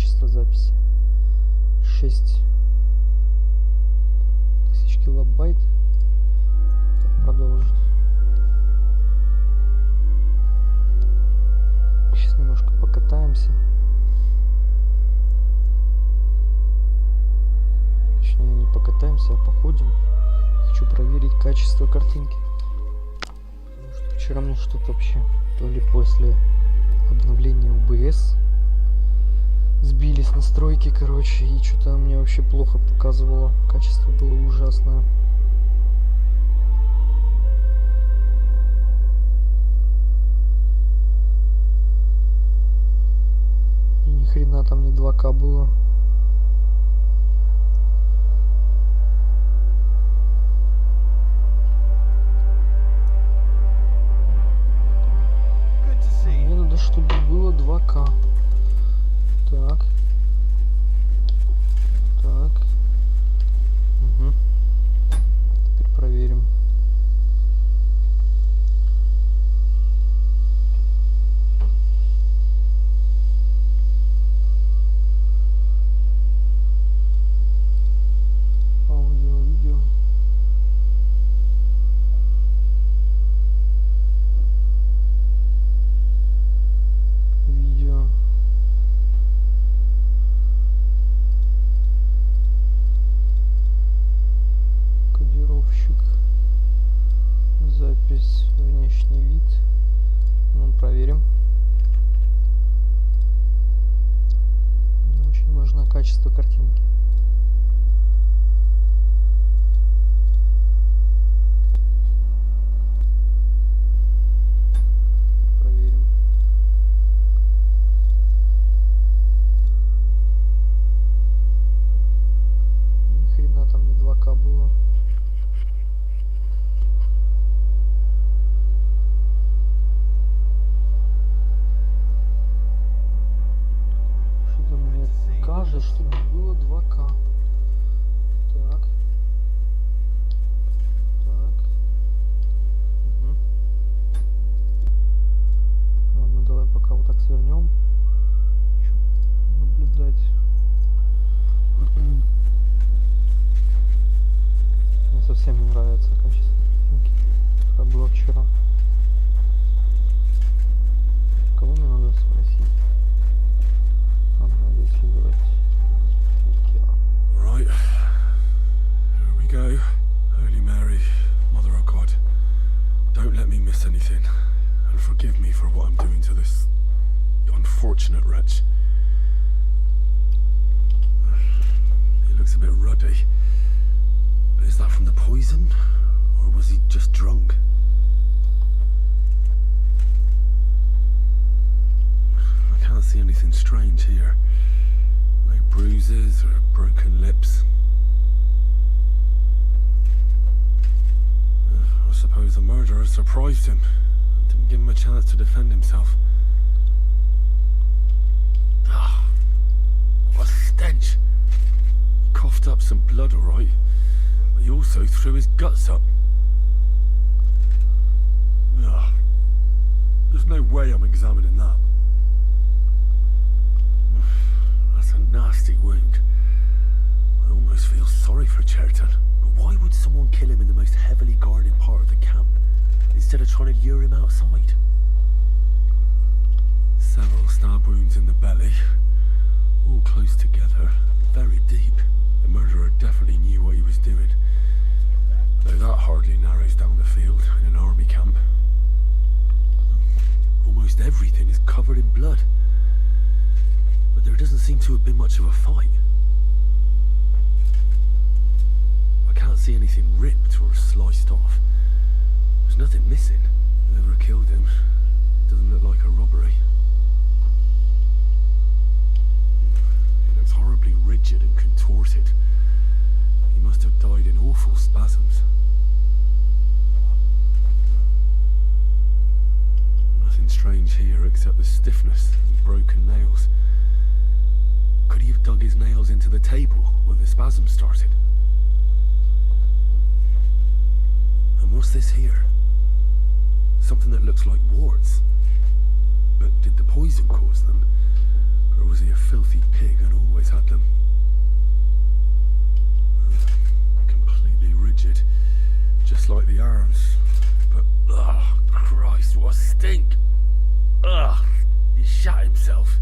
качество записи. 6000 килобайт. Так, продолжить. Сейчас немножко покатаемся. Точнее, не покатаемся, а походим. Хочу проверить качество картинки. Потому что вчера мне что-то вообще, то ли после обновления OBS сбились настройки, короче, и что-то мне вообще плохо показывало. Качество было ужасное. И ни хрена там не 2К было. Мне надо, чтобы было 2К. Так. Так. Угу. Теперь проверим. Аудио, видео. Видео. Кодировщик. Запись, внешний вид. Ну, проверим. Мне очень важно качество картинки. Проверим. Ни хрена там не 2К было. Что-то мне кажется, что было 2К. Так. Так. Угу. Ладно, давай пока вот так свернем. Хочу наблюдать. Мне совсем не нравится качество картинки, которое было вчера. Кого мне надо спросить? Ладно, здесь выбрать. Right, here we go. Holy Mary, Mother of God, don't let me miss anything, and forgive me for what I'm doing to this unfortunate wretch. He looks a bit ruddy. Is that from the poison, or was he just drunk? I can't see anything strange here. No bruises or broken lips. I suppose the murderer surprised him and didn't give him a chance to defend himself. Ah, what a stench! Coughed up some blood, all right, but he also threw his guts up. Ugh. There's no way I'm examining that. That's a nasty wound. I almost feel sorry for Cherton. But why would someone kill him in the most heavily guarded part of the camp, instead of trying to lure him outside? Several stab wounds in the belly, all close together, very deep. The murderer definitely knew what he was doing. Though that hardly narrows down the field in an army camp. Almost everything is covered in blood. But there doesn't seem to have been much of a fight. I can't see anything ripped or sliced off. There's nothing missing. Whoever killed him doesn't look like a robbery. He looks horribly rigid and contorted. He must have died in awful spasms. Nothing strange here except the stiffness and broken nails. Could he have dug his nails into the table when the spasm started? And what's this here? Something that looks like warts. But did the poison cause them? Or was he a filthy pig and always had them? Completely rigid, just like the arms. But, oh, Christ, what a stink! Ugh, he shot himself.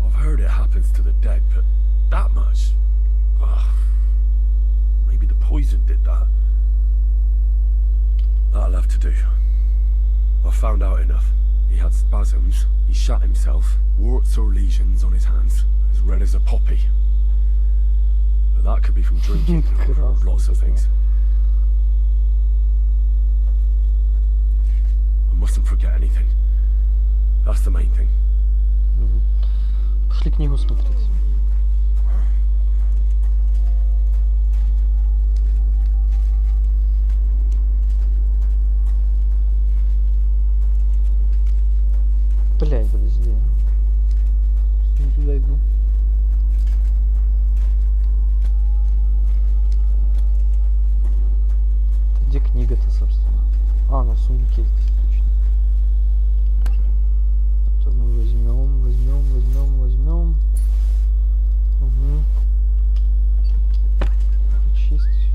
I've heard it happens to the dead, but that much? Ugh. Maybe the poison did that. That'll have to do. I've found out enough. He had spasms, he shot himself, warts or lesions on his hands, as red as a poppy. But that could be from drinking, or lots of things. I mustn't forget anything. That's the main thing. Пошли книгу смотреть. Блядь, подожди. Не туда иду. Где книга-то, собственно? А, на сундуке здесь точно. Это мы возьмем. Угу. Прочесть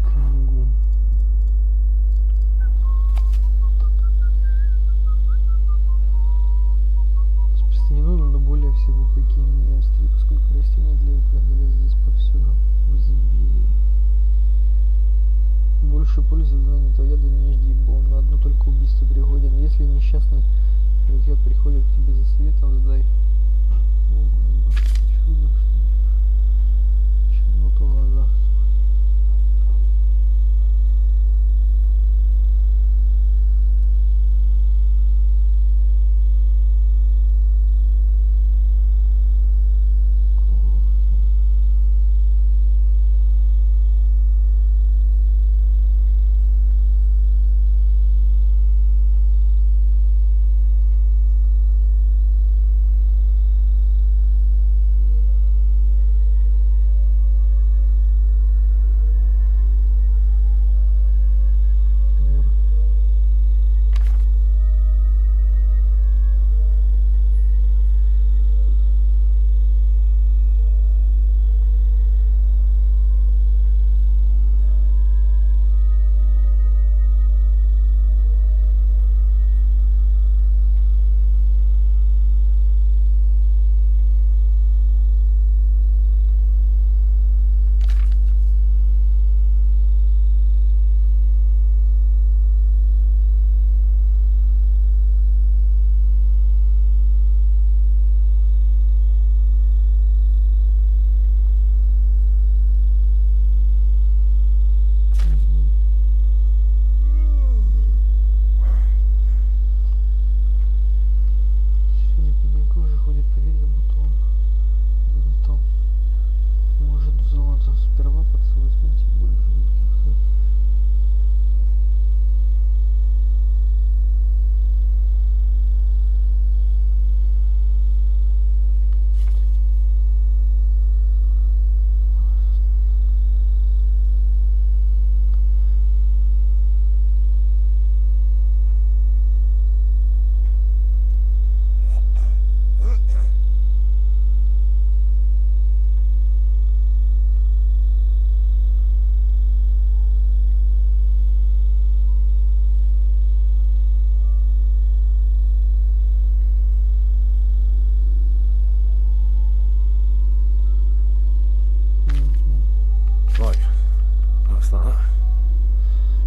книгу. Распространено, но более всего по Кении и Австрии, поскольку растения для укрывания здесь повсюду в изобилии. Больше пользы от этого яда не жди, ибо он на одно только убийство пригоден. Если несчастный яд приходит к тебе за советом, задай. О, чудо, чернота в глазах.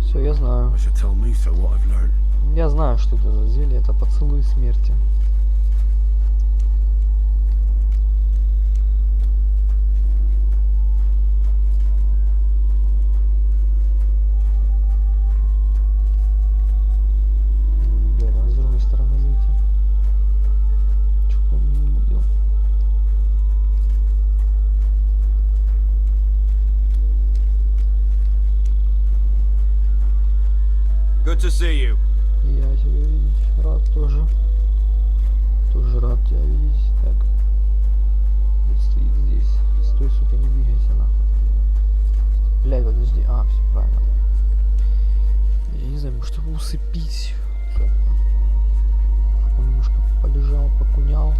Все, я знаю. Я знаю, что это за зелье. Это поцелуй смерти. Блин, а с другой стороны зайти. Чего он не видел? Good to see you. Я тебя видеть. Рад тоже. Тоже рад тебя видеть. Так. Стоит здесь. Стой, сука, не двигайся нахуй. Блядь, подожди. А, все правильно. Я не знаю, может его усыпить. Как-то. Он немножко полежал, покунял.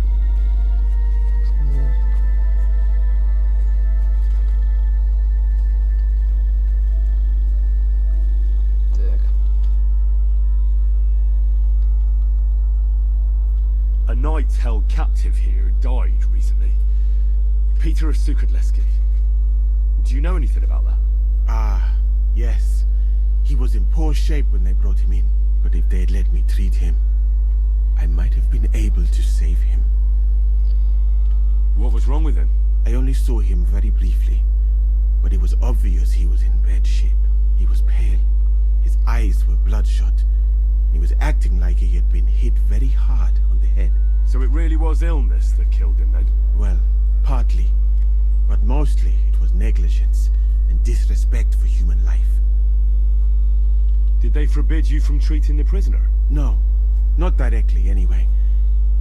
Так. A knight held captive here died recently. Peter of Sukadleski. Do you know anything about that? Ah, yes. He was in poor shape when they brought him in. But if they had let me treat him, I might have been able to save him. What was wrong with him? I only saw him very briefly, but it was obvious he was in bad shape. He was pale. His eyes were bloodshot. He was acting like he had been hit very hard on the head. So it really was illness that killed him then? Well, partly. But mostly it was negligence and disrespect for human life. Did they forbid you from treating the prisoner? No, not directly anyway.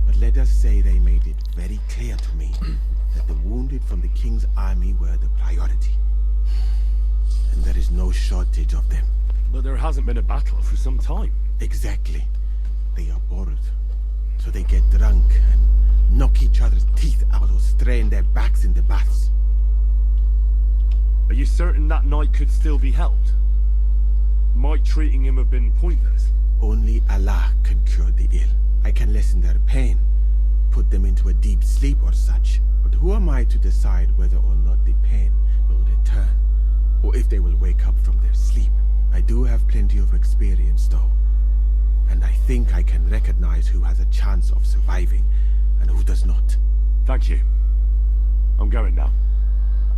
But let us say they made it very clear to me that the wounded from the king's army were the priority. And there is no shortage of them. But there hasn't been a battle for some time. Exactly. They are bored. So they get drunk and knock each other's teeth out or strain their backs in the baths. Are you certain that knight could still be helped? Might treating him have been pointless? Only Allah can cure the ill. I can lessen their pain, put them into a deep sleep or such. But who am I to decide whether or not the pain will return, or if they will wake up from their sleep? I do have plenty of experience though, and I think I can recognize who has a chance of surviving and who does not. Thank you. I'm going now.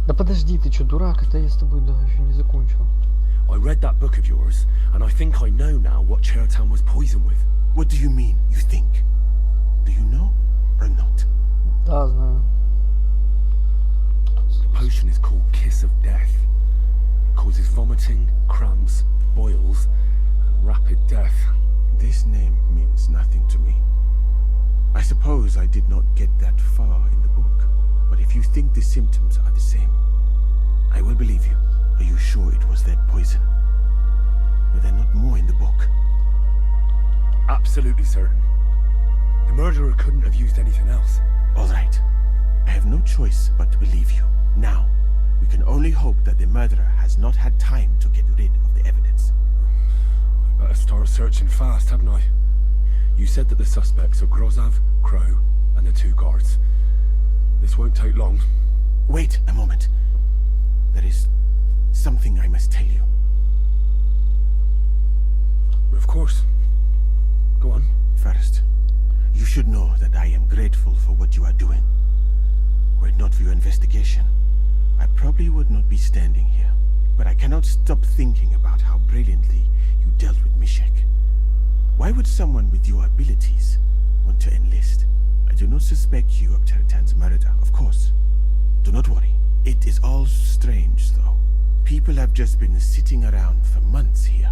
Да подожди, ты чё, дурак? Это я с тобой да, еще не закончил. I read that book of yours, and I think I know now what Chertown was poisoned with. What do you mean, you think? Do you know or not? Да, знаю. The potion is called Kiss of Death. It causes vomiting, cramps, boils, and rapid death. This name means nothing to me. I suppose I did not get that far in the book, but if you think the symptoms are the same, I will believe you. Are you sure it was that poison? Were there not more in the book? Absolutely certain. The murderer couldn't have used anything else. All right. I have no choice but to believe you. Now, we can only hope that the murderer has not had time to get rid of the evidence. I better start searching fast, hadn't I? You said that the suspects are Grozav, Crow, and the two guards. This won't take long. Wait a moment. There is something I must tell you. Of course. Go on. First, you should know that I am grateful for what you are doing. Were it not for your investigation, I probably would not be standing here. But I cannot stop thinking about how brilliantly you dealt with Mishek. Why would someone with your abilities want to enlist? I do not suspect you of Chertan's murder, of course. Do not worry. It is all strange, though. People have just been sitting around for months here.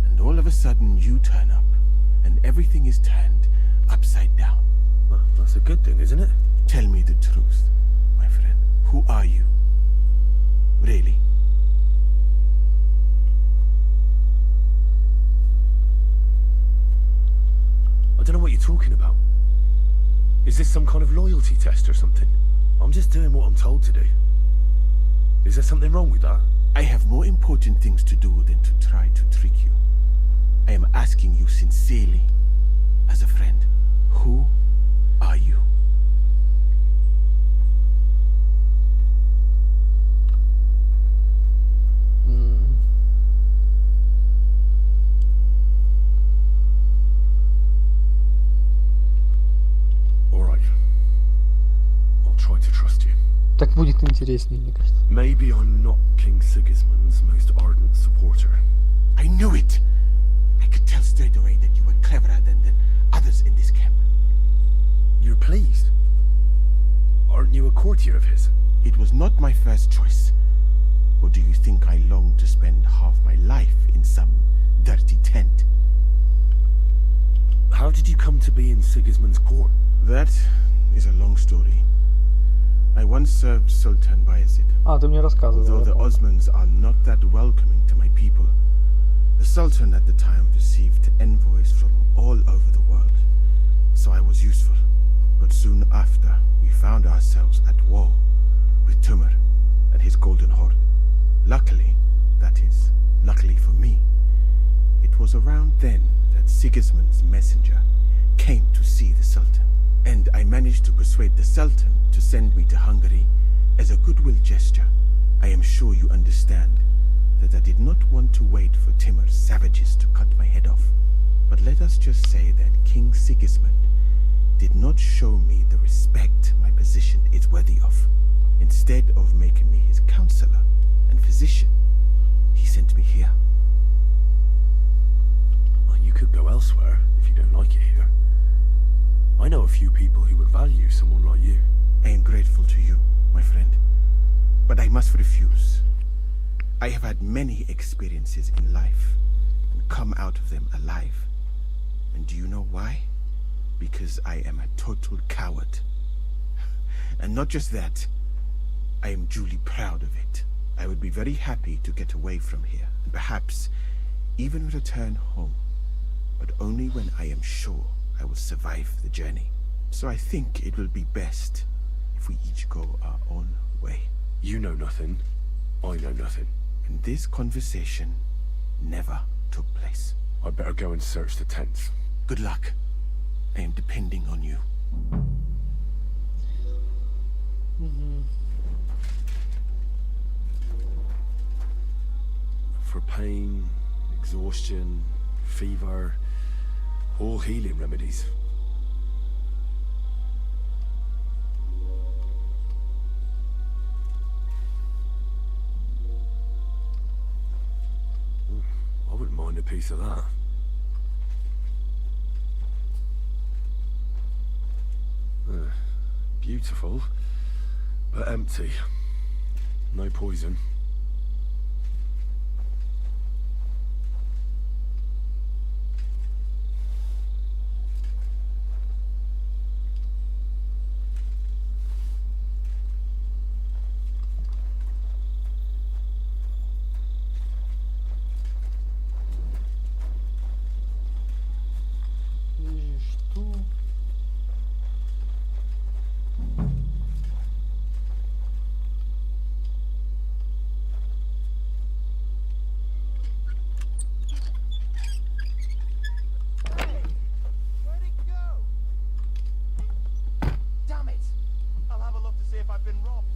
And all of a sudden you turn up, and everything is turned upside down. Well, that's a good thing, isn't it? Tell me the truth, my friend. Who are you? Really? I don't know what you're talking about. Is this some kind of loyalty test or something? I'm just doing what I'm told to do. Is there something wrong with that? I have more important things to do than to try to trick you. I am asking you sincerely, as a friend. Who are you? All right. I'll try to trust you. Так будет интереснее, мне кажется. Maybe I'm not King Sigismund's most ardent supporter. I knew it! I could tell straight away that you were cleverer than others in this camp. You're pleased? Aren't you a courtier of his? It was not my first choice. Or do you think I long to spend half my life in some dirty tent? How did you come to be in Sigismund's court? That is a long story. I once served Sultan Bayezid. А, ты мне рассказывал. Although the Osmans are not that welcoming to my people, the Sultan at the time received envoys from all over the world. so I was useful. But soon after, we found ourselves at war with Timur and his Golden Horde. Luckily, that is, luckily for me, it was around then that Sigismund's messenger came to see the Sultan. And I managed to persuade the Sultan to send me to Hungary as a goodwill gesture. I am sure you understand that I did not want to wait for Timur's savages to cut my head off. But let us just say that King Sigismund did not show me the respect my position is worthy of. Instead of making me his counselor and physician, he sent me here. Well, you could go elsewhere if you don't like it here. I know a few people who would value someone like you. I am grateful to you, my friend. But I must refuse. I have had many experiences in life and come out of them alive. And do you know why? Because I am a total coward. And not just that, I am duly proud of it. I would be very happy to get away from here, and perhaps even return home, but only when I am sure I will survive the journey. So I think it will be best if we each go our own way. You know nothing, I know nothing. And this conversation never took place. I'd better go and search the tents. Good luck. I am depending on you. For pain, exhaustion, fever, all healing remedies. I wouldn't mind a piece of that. Beautiful, but empty. No poison. Что? Where'd it go? Damn it! I'll have a look to see if I've been robbed.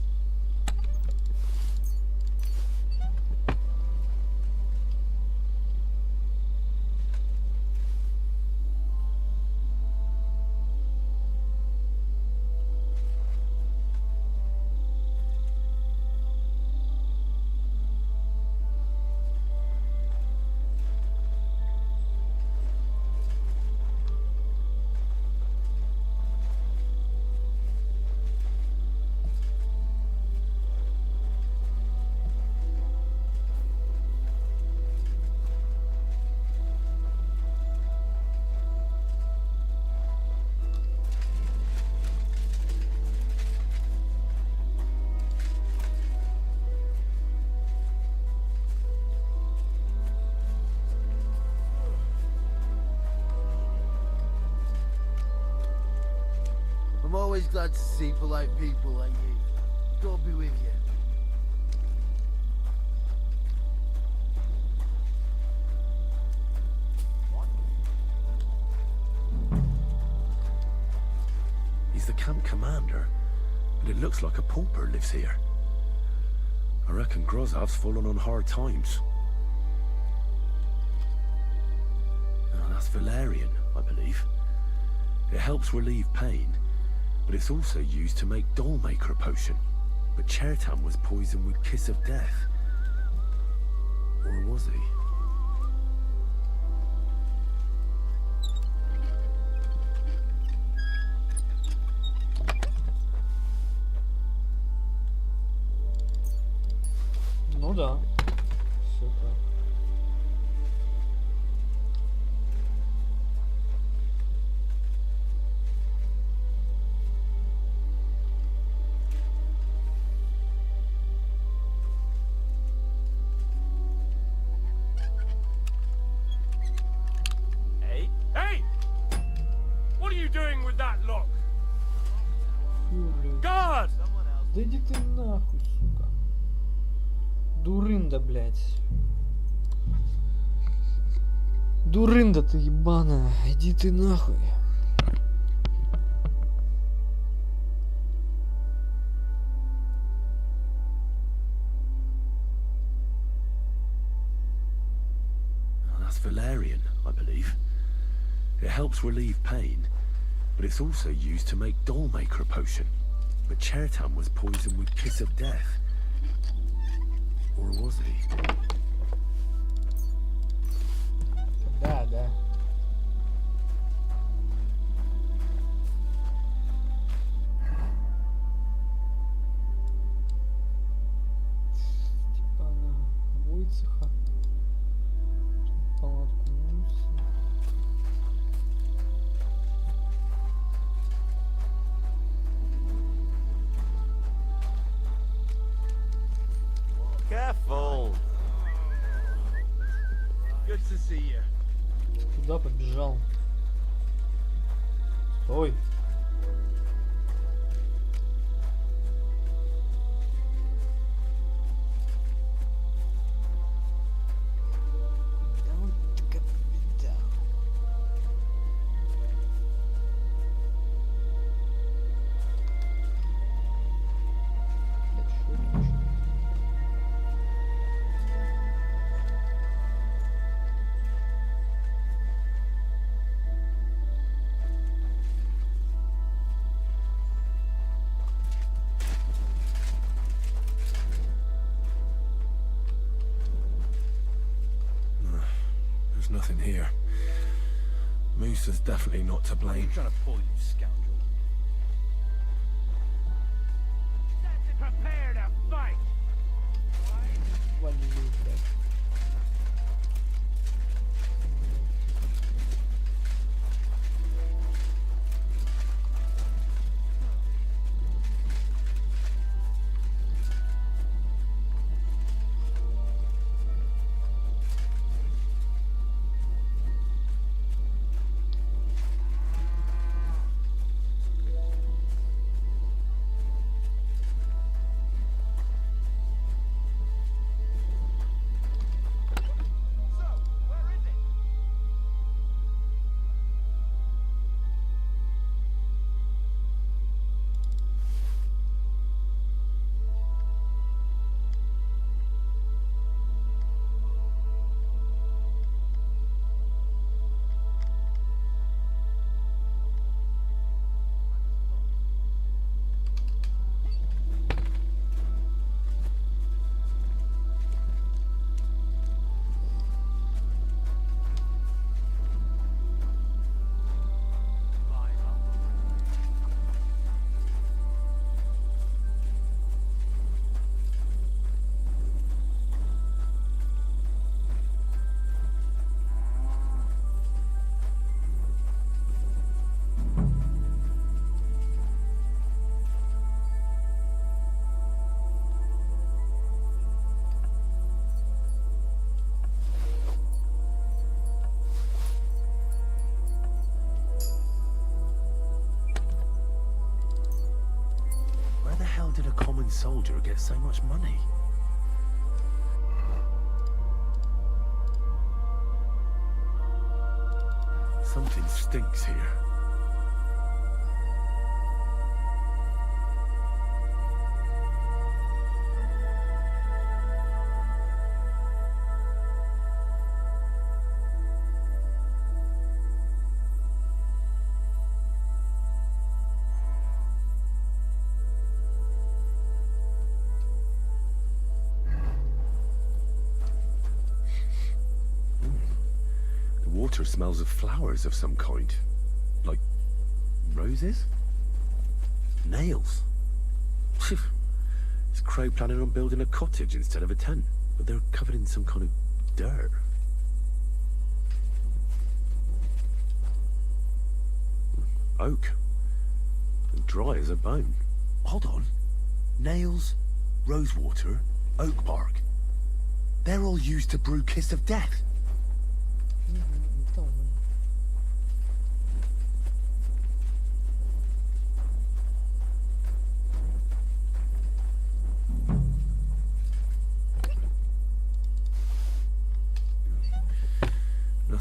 I'm always glad to see polite people like you. God be with you. He's the camp commander, but it looks like a pauper lives here. I reckon Grozov's fallen on hard times. Oh, that's valerian, I believe. It helps relieve pain, but it's also used to make Dollmaker potion. But Chertan was poisoned with Kiss of Death. Or was he? Ну да. Все так. Hey? Hey! What are you doing Да иди ты нахуй, сука. Дурында, блядь. Дурында ты ебаная. Иди ты нахуй. Well, that's valerian, I believe. It helps relieve pain, but it's also used to make Dollmaker potion. But Chertam was poisoned with Kiss of Death. Or was he? Да, да. Степана Войцеха. Палатку Муса. Careful. Good to see you. Куда побежал? Стой! Да он так побежал. Блядь, что это вообще? There's nothing here. Moose is definitely not to blame. Trying to pull, you scoundrel. Prepare to fight. Вали, блядь. So, where is it? Where the hell did a common soldier get so much money? Something stinks here. The water smells of flowers of some kind. Like roses? Nails? Is Crow planning on building a cottage instead of a tent? But they're covered in some kind of dirt. Oak. And dry as a bone. Hold on. Nails, rosewater, oak bark. They're all used to brew Kiss of Death. Então,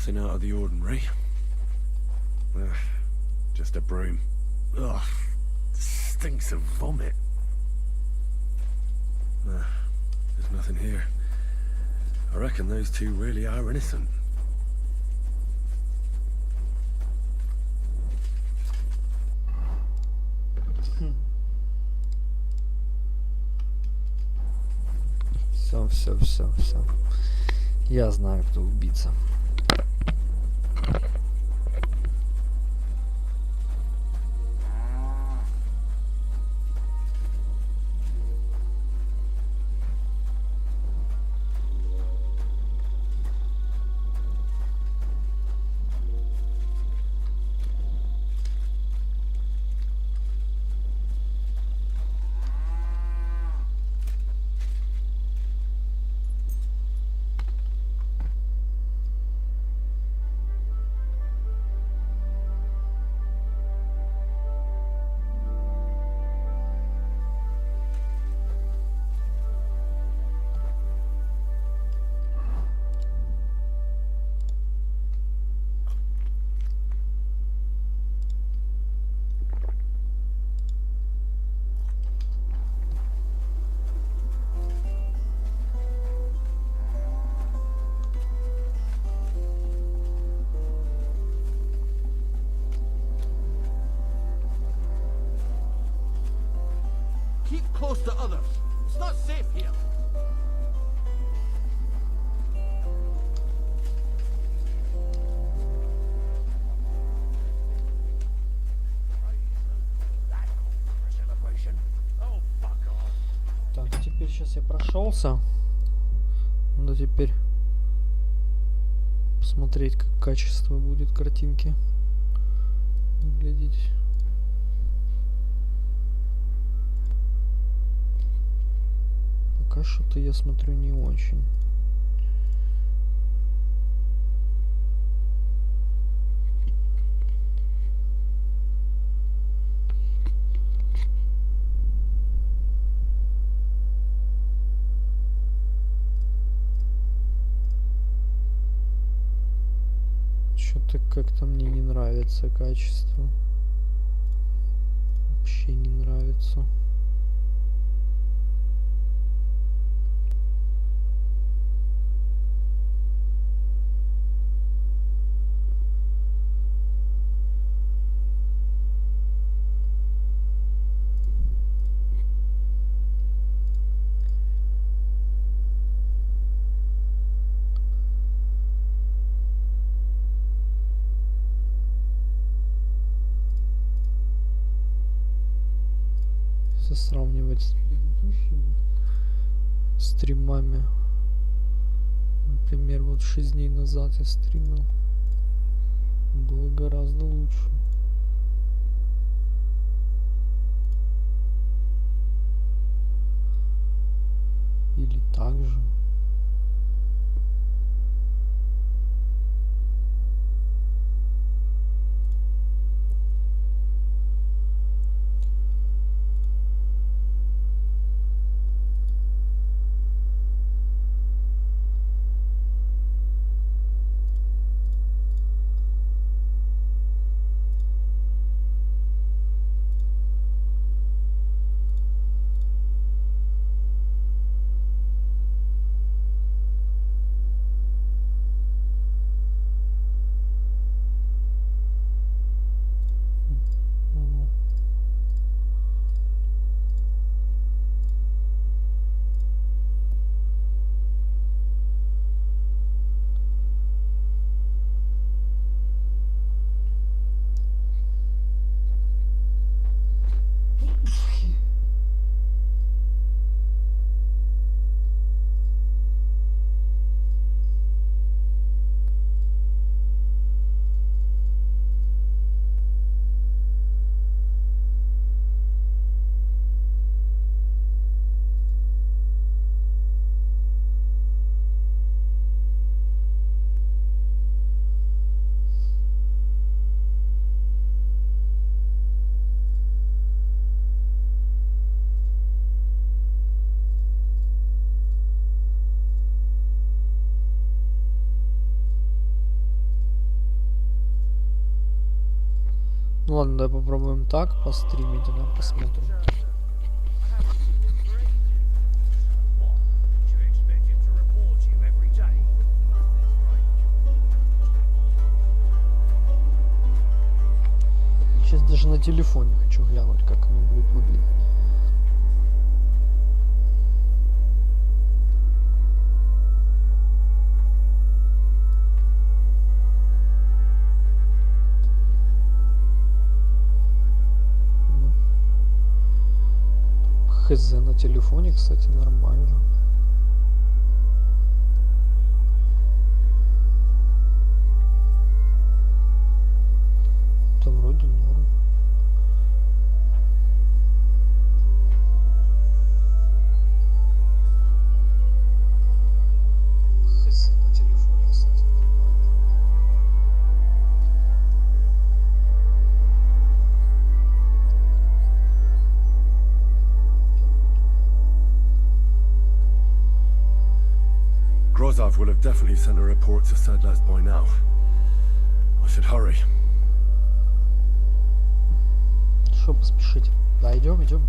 Nothing out of the ordinary. Just a broom. Ugh, stinks of vomit. There's nothing here. I reckon those two really are innocent. Все. Я знаю, кто убийца. Keep close to others. It's not safe here. Так, теперь сейчас я прошелся. Надо теперь посмотреть, как качество будет картинки выглядеть. Пока что-то я смотрю не очень. Что-то как-то мне не нравится качество. Вообще не нравится. Если сравнивать с предыдущими стримами, например, вот 6 дней назад я стримил, было гораздо лучше. Или так же. Ладно, давай попробуем так постримить, да, посмотрим. Сейчас даже на телефоне хочу глянуть, как оно будет выглядеть. Ну. Хз, на телефоне, кстати, нормально. Это вроде норм. Хз, на телефоне, кстати, нормально. Grozov will have definitely sent a report to Sedlets by now. I should hurry. Что поспешить? Да, идем, идем.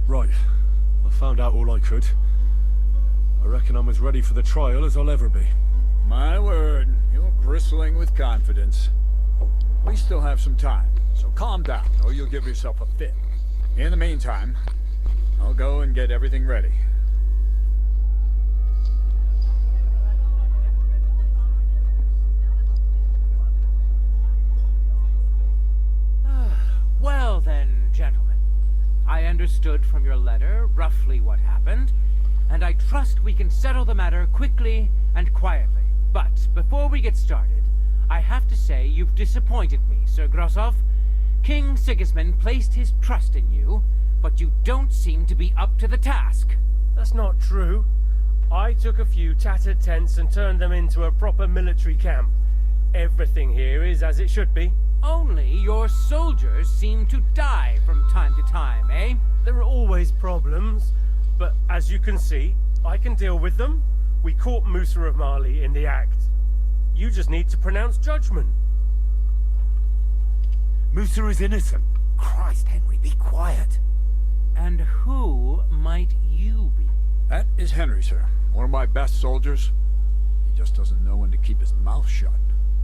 Right. I found out all I could. I reckon I'm as ready for the trial as I'll ever be. My word, you're bristling with confidence. We still have some time, so calm down, or you'll give yourself a fit. In the meantime, I'll go and get everything ready. Well then, gentlemen, I understood from your letter roughly what happened, and I trust we can settle the matter quickly and quietly. But before we get started, I have to say you've disappointed me, Sir Grosov. King Sigismund placed his trust in you, but you don't seem to be up to the task. That's not true. I took a few tattered tents and turned them into a proper military camp. Everything here is as it should be. Only your soldiers seem to die from time to time, eh? There are always problems, but as you can see, I can deal with them. We caught Musa of Mali in the act. You just need to pronounce judgment. Musa is innocent. Christ, Henry, be quiet. And who might you be? That is Henry, sir. One of my best soldiers. He just doesn't know when to keep his mouth shut.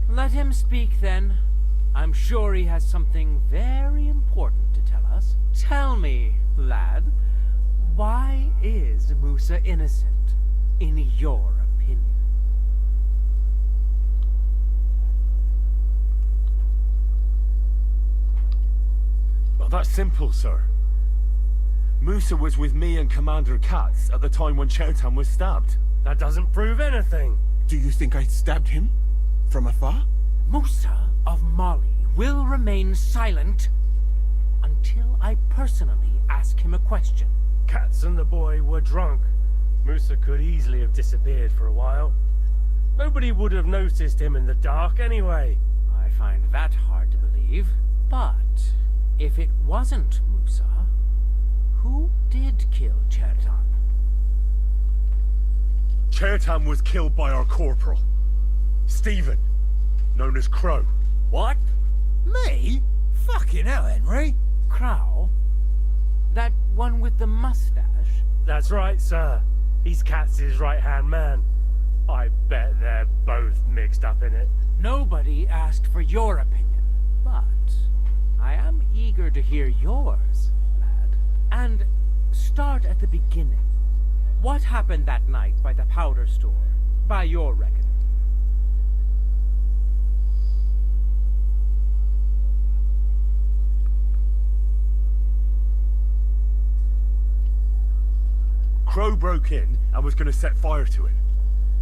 Let him speak then. I'm sure he has something very important to tell us. Tell me, lad, why is Musa innocent, in your opinion? Well, that's simple, sir. Musa was with me and Commander Katz at the time when Chertan was stabbed. That doesn't prove anything. Do you think I stabbed him? From afar? Musa of Mali will remain silent until I personally ask him a question. Katz and the boy were drunk. Musa could easily have disappeared for a while. Nobody would have noticed him in the dark anyway. I find that hard to believe. But if it wasn't Musa, who did kill Chertan? Chertan was killed by our corporal, Stephen, known as Crow. What? Me? Fucking hell, Henry. Crow? That one with the mustache? That's right, sir. He's Katz's right-hand man. I bet they're both mixed up in it. Nobody asked for your opinion, but I am eager to hear yours, lad. And start at the beginning. What happened that night by the powder store, by your reckoning? Crow broke in and was going to set fire to it,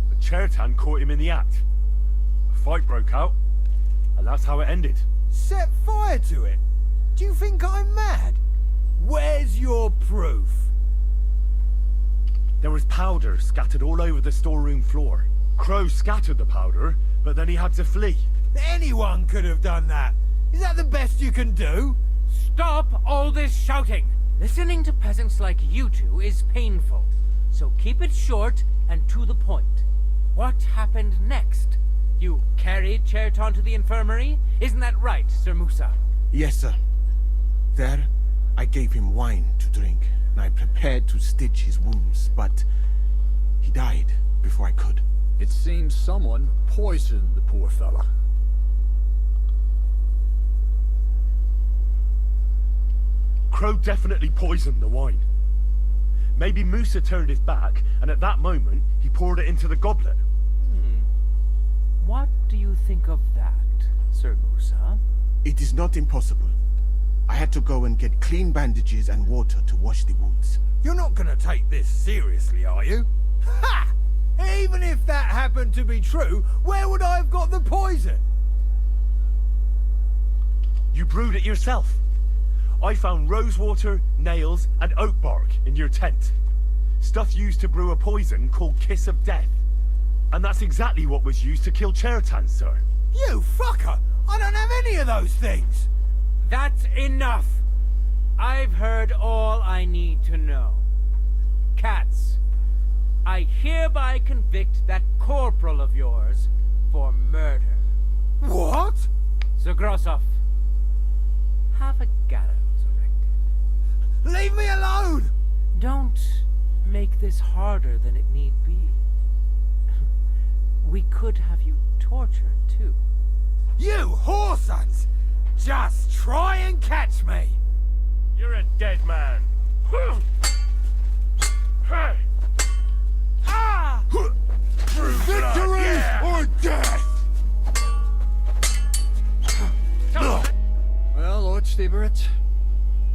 but Chertan caught him in the act. A fight broke out, and that's how it ended. Set fire to it? Do you think I'm mad? Where's your proof? There was powder scattered all over the storeroom floor. Crow scattered the powder, but then he had to flee. Anyone could have done that. Is that the best you can do? Stop all this shouting! Listening to peasants like you two is painful. So keep it short and to the point. What happened next? You carried Cherton to the infirmary? Isn't that right, Sir Musa? Yes, sir. There, I gave him wine to drink, and I prepared to stitch his wounds, but he died before I could. It seems someone poisoned the poor fella. Crow definitely poisoned the wine. Maybe Musa turned his back, and at that moment, he poured it into the goblet. What do you think of that, Sir Musa? It is not impossible. I had to go and get clean bandages and water to wash the wounds. You're not gonna take this seriously, are you? Ha! Even if that happened to be true, where would I have got the poison? You brewed it yourself. I found rosewater, nails, and oak bark in your tent. Stuff used to brew a poison called Kiss of Death. And that's exactly what was used to kill Chertan, sir. You fucker! I don't have any of those things! That's enough! I've heard all I need to know. Cats, I hereby convict that corporal of yours for murder. What? Sir Grossoff, have a gallows erected. Leave me alone! Don't make this harder than it need be. We could have you tortured, too. You whoresons! Just try and catch me! You're a dead man. Hey! Ah! Victory or death! Well, Lord Stieberitz,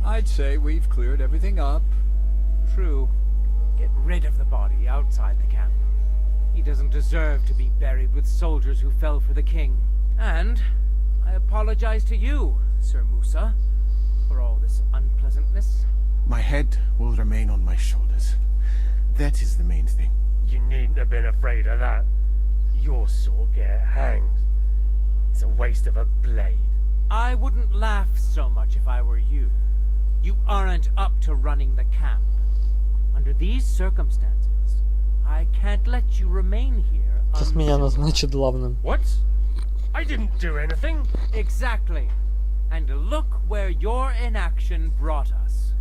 I'd say we've cleared everything up. True. Get rid of the body outside the camp. He doesn't deserve to be buried with soldiers who fell for the king. And I apologize to you, Sir Musa, for all this unpleasantness. My head will remain on my shoulders. That is the main thing. You needn't have been afraid of that. Your sort get hanged. It's a waste of a blade. I wouldn't laugh so much if I were you. You aren't up to running the camp. Under these circumstances, I can't let you remain here. Сейчас меня назначат главным. What? I didn't do anything. Exactly. And look where your inaction brought us.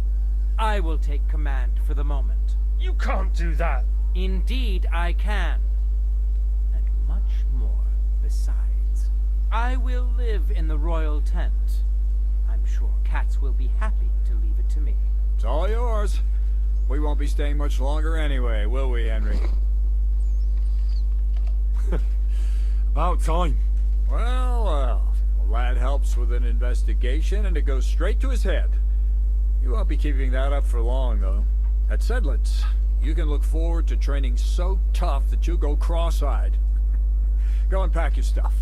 I will take command for the moment. You can't do that. Indeed, I can. And much more besides. I will live in the royal tent. I'm sure cats will be happy to leave it to me. It's all yours. We won't be staying much longer anyway, will we, Henry? About time. Well, the lad helps with an investigation and it goes straight to his head. You won't be keeping that up for long, though. At Sedlitz, you can look forward to training so tough that you'll go cross-eyed. Go and pack your stuff.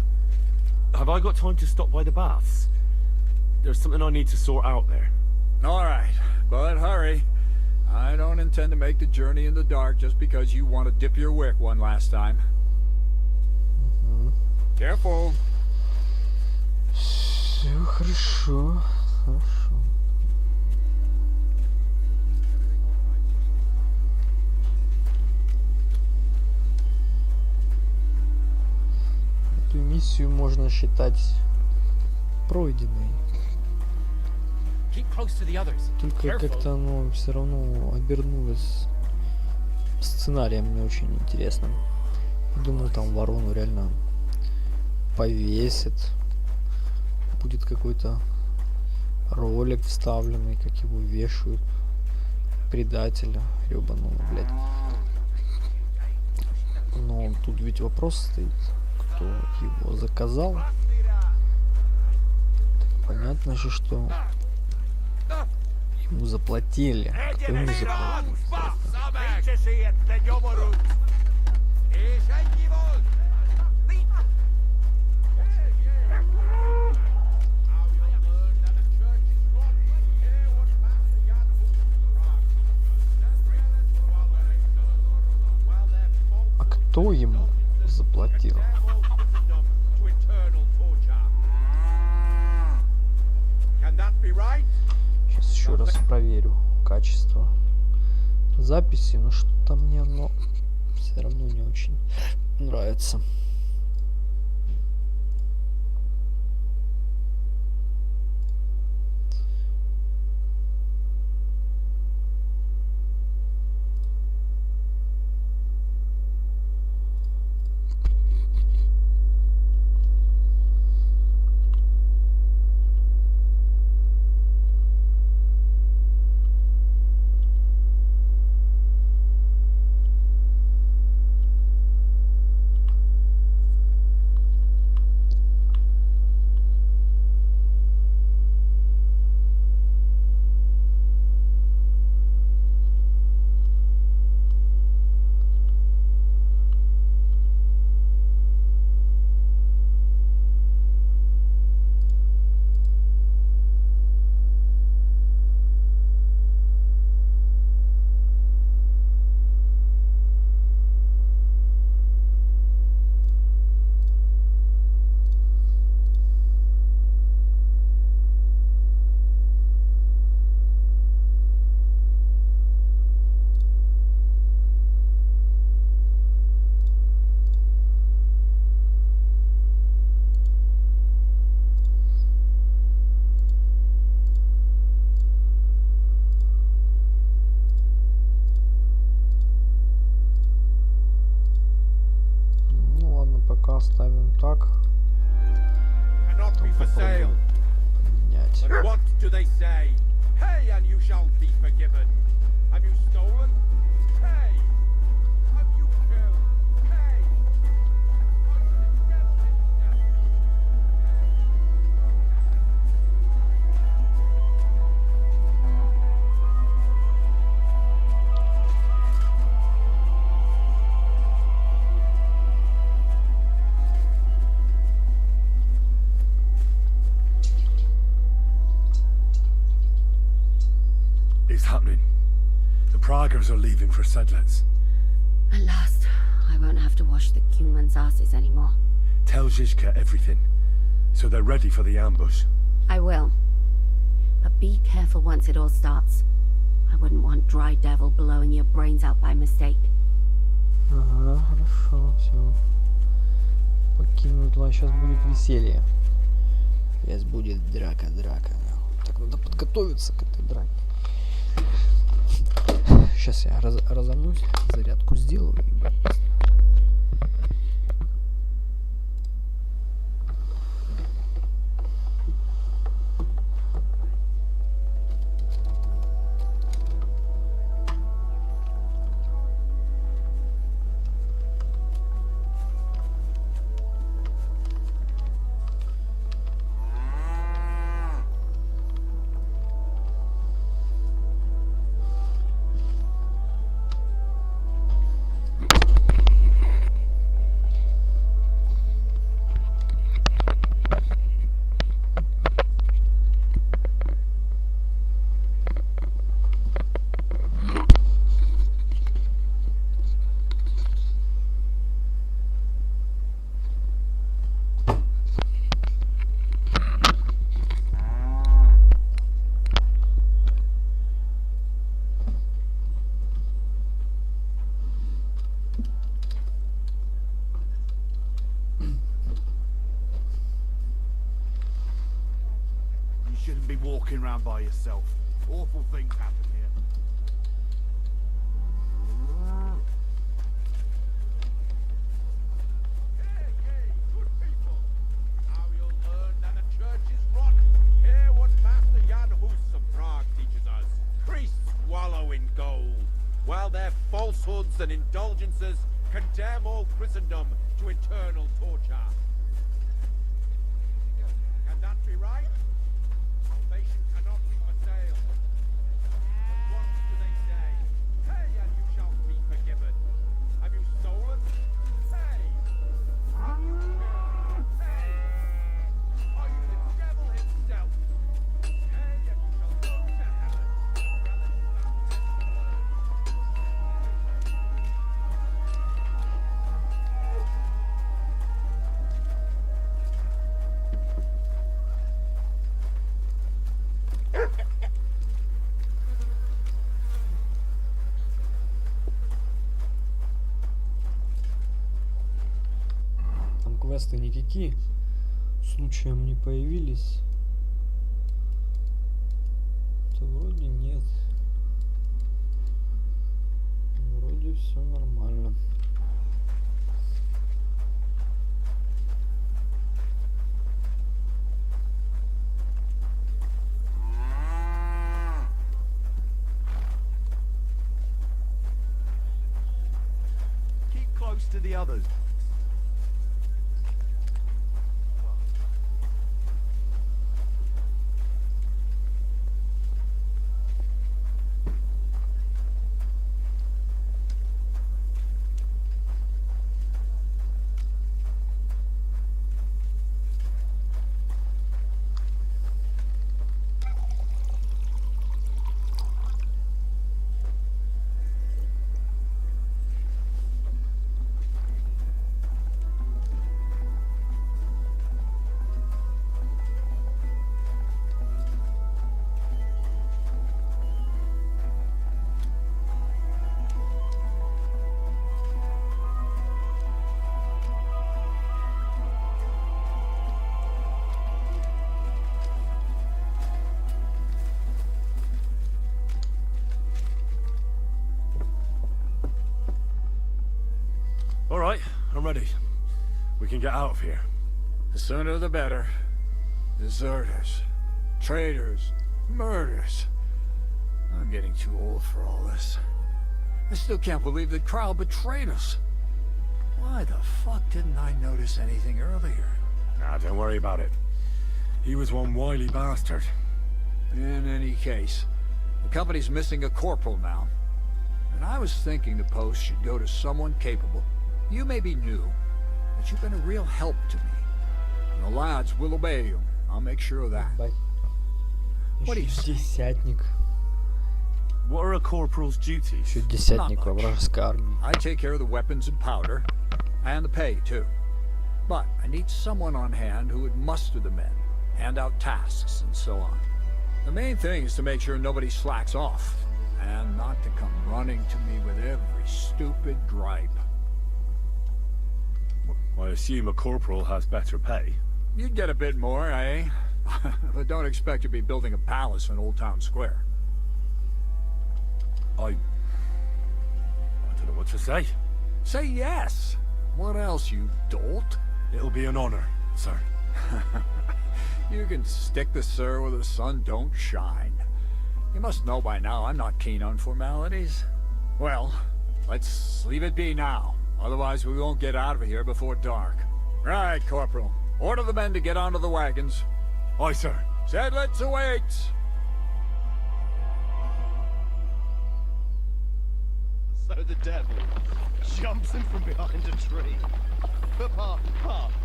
Have I got time to stop by the baths? There's something I need to sort out there. All right, but hurry. I don't intend to make the journey in the dark just because you want to dip your wick one last time. Careful. Все хорошо, хорошо. Эту миссию можно считать пройденной. Keep close to the others. Только как-то оно все равно обернулось сценарием не очень интересным. Думаю, там ворону реально повесят. Будет какой-то ролик вставленный, как его вешают. Предателя ёбаного, блядь. Но тут ведь вопрос стоит, кто его заказал. Понятно же, что ему заплатили. Кто ему заплатил? А кто ему заплатил? be right? Сейчас еще раз проверю качество записи, но что-то мне оно все равно не очень нравится. Пока оставим так. Cannot be for sale. Поменять. But what do they say? Pay and you shall be forgiven. Have you stolen? Pay. Have you killed? Pay. Are you the devil himself? It's happening. The Praggers are leaving for Sedlets. At last, I won't have to wash the Kingman's asses anymore. Tell Zizka everything, so they're ready for the ambush. I will. But be careful once it all starts. I wouldn't want Dry Devil blowing your brains out by mistake. Ага, хорошо, все. Покину тла, сейчас будет веселье. Сейчас будет драка. Так надо подготовиться к этой драке. Сейчас я разомнусь, зарядку сделаю. Shouldn't be walking around by yourself. Awful things happen here. Hey, good people. Now you'll learn that the church is rotten. Hear what Master Jan Hus of Prague teaches us. Priests wallow in gold, while their falsehoods and indulgences condemn all Christendom to eternal torture. Can that be right? Salvation cannot be for sale. But what do they say? Pay and you shall be forgiven. Have you stolen? Pay. Have you killed? Pay. Are you the devil himself? Pay and you shall go to heaven. квесты никакие случаем не появились. Да вроде нет. Вроде все нормально. Keep close to the others. All right, I'm ready. We can get out of here. The sooner the better. Deserters, traitors, murders. I'm getting too old for all this. I still can't believe that Kyle betrayed us. Why the fuck didn't I notice anything earlier? Nah, don't worry about it. He was one wily bastard. In any case, the company's missing a corporal now. And I was thinking the post should go to someone capable. You may be new, but you've been a real help to me. And the lads will obey you. I'll make sure of that. Бать. What do you say? Десятник. What are a corporal's duties? Еще десятник во вражеской армии. I take care of the weapons and powder, and the pay, too. But I need someone on hand who would muster the men, hand out tasks, and so on. The main thing is to make sure nobody slacks off, and not to come running to me with every stupid gripe. I assume a corporal has better pay. You'd get a bit more, eh? But don't expect to be building a palace in Old Town Square. I don't know what to say. Say yes! What else, you dolt? It'll be an honor, sir. You can stick the sir where the sun don't shine. You must know by now I'm not keen on formalities. Well, let's leave it be now. Otherwise we won't get out of here before dark. Right, Corporal. Order the men to get onto the wagons. Aye, sir. Said let's await. So the devil jumps in from behind a tree. But Pa,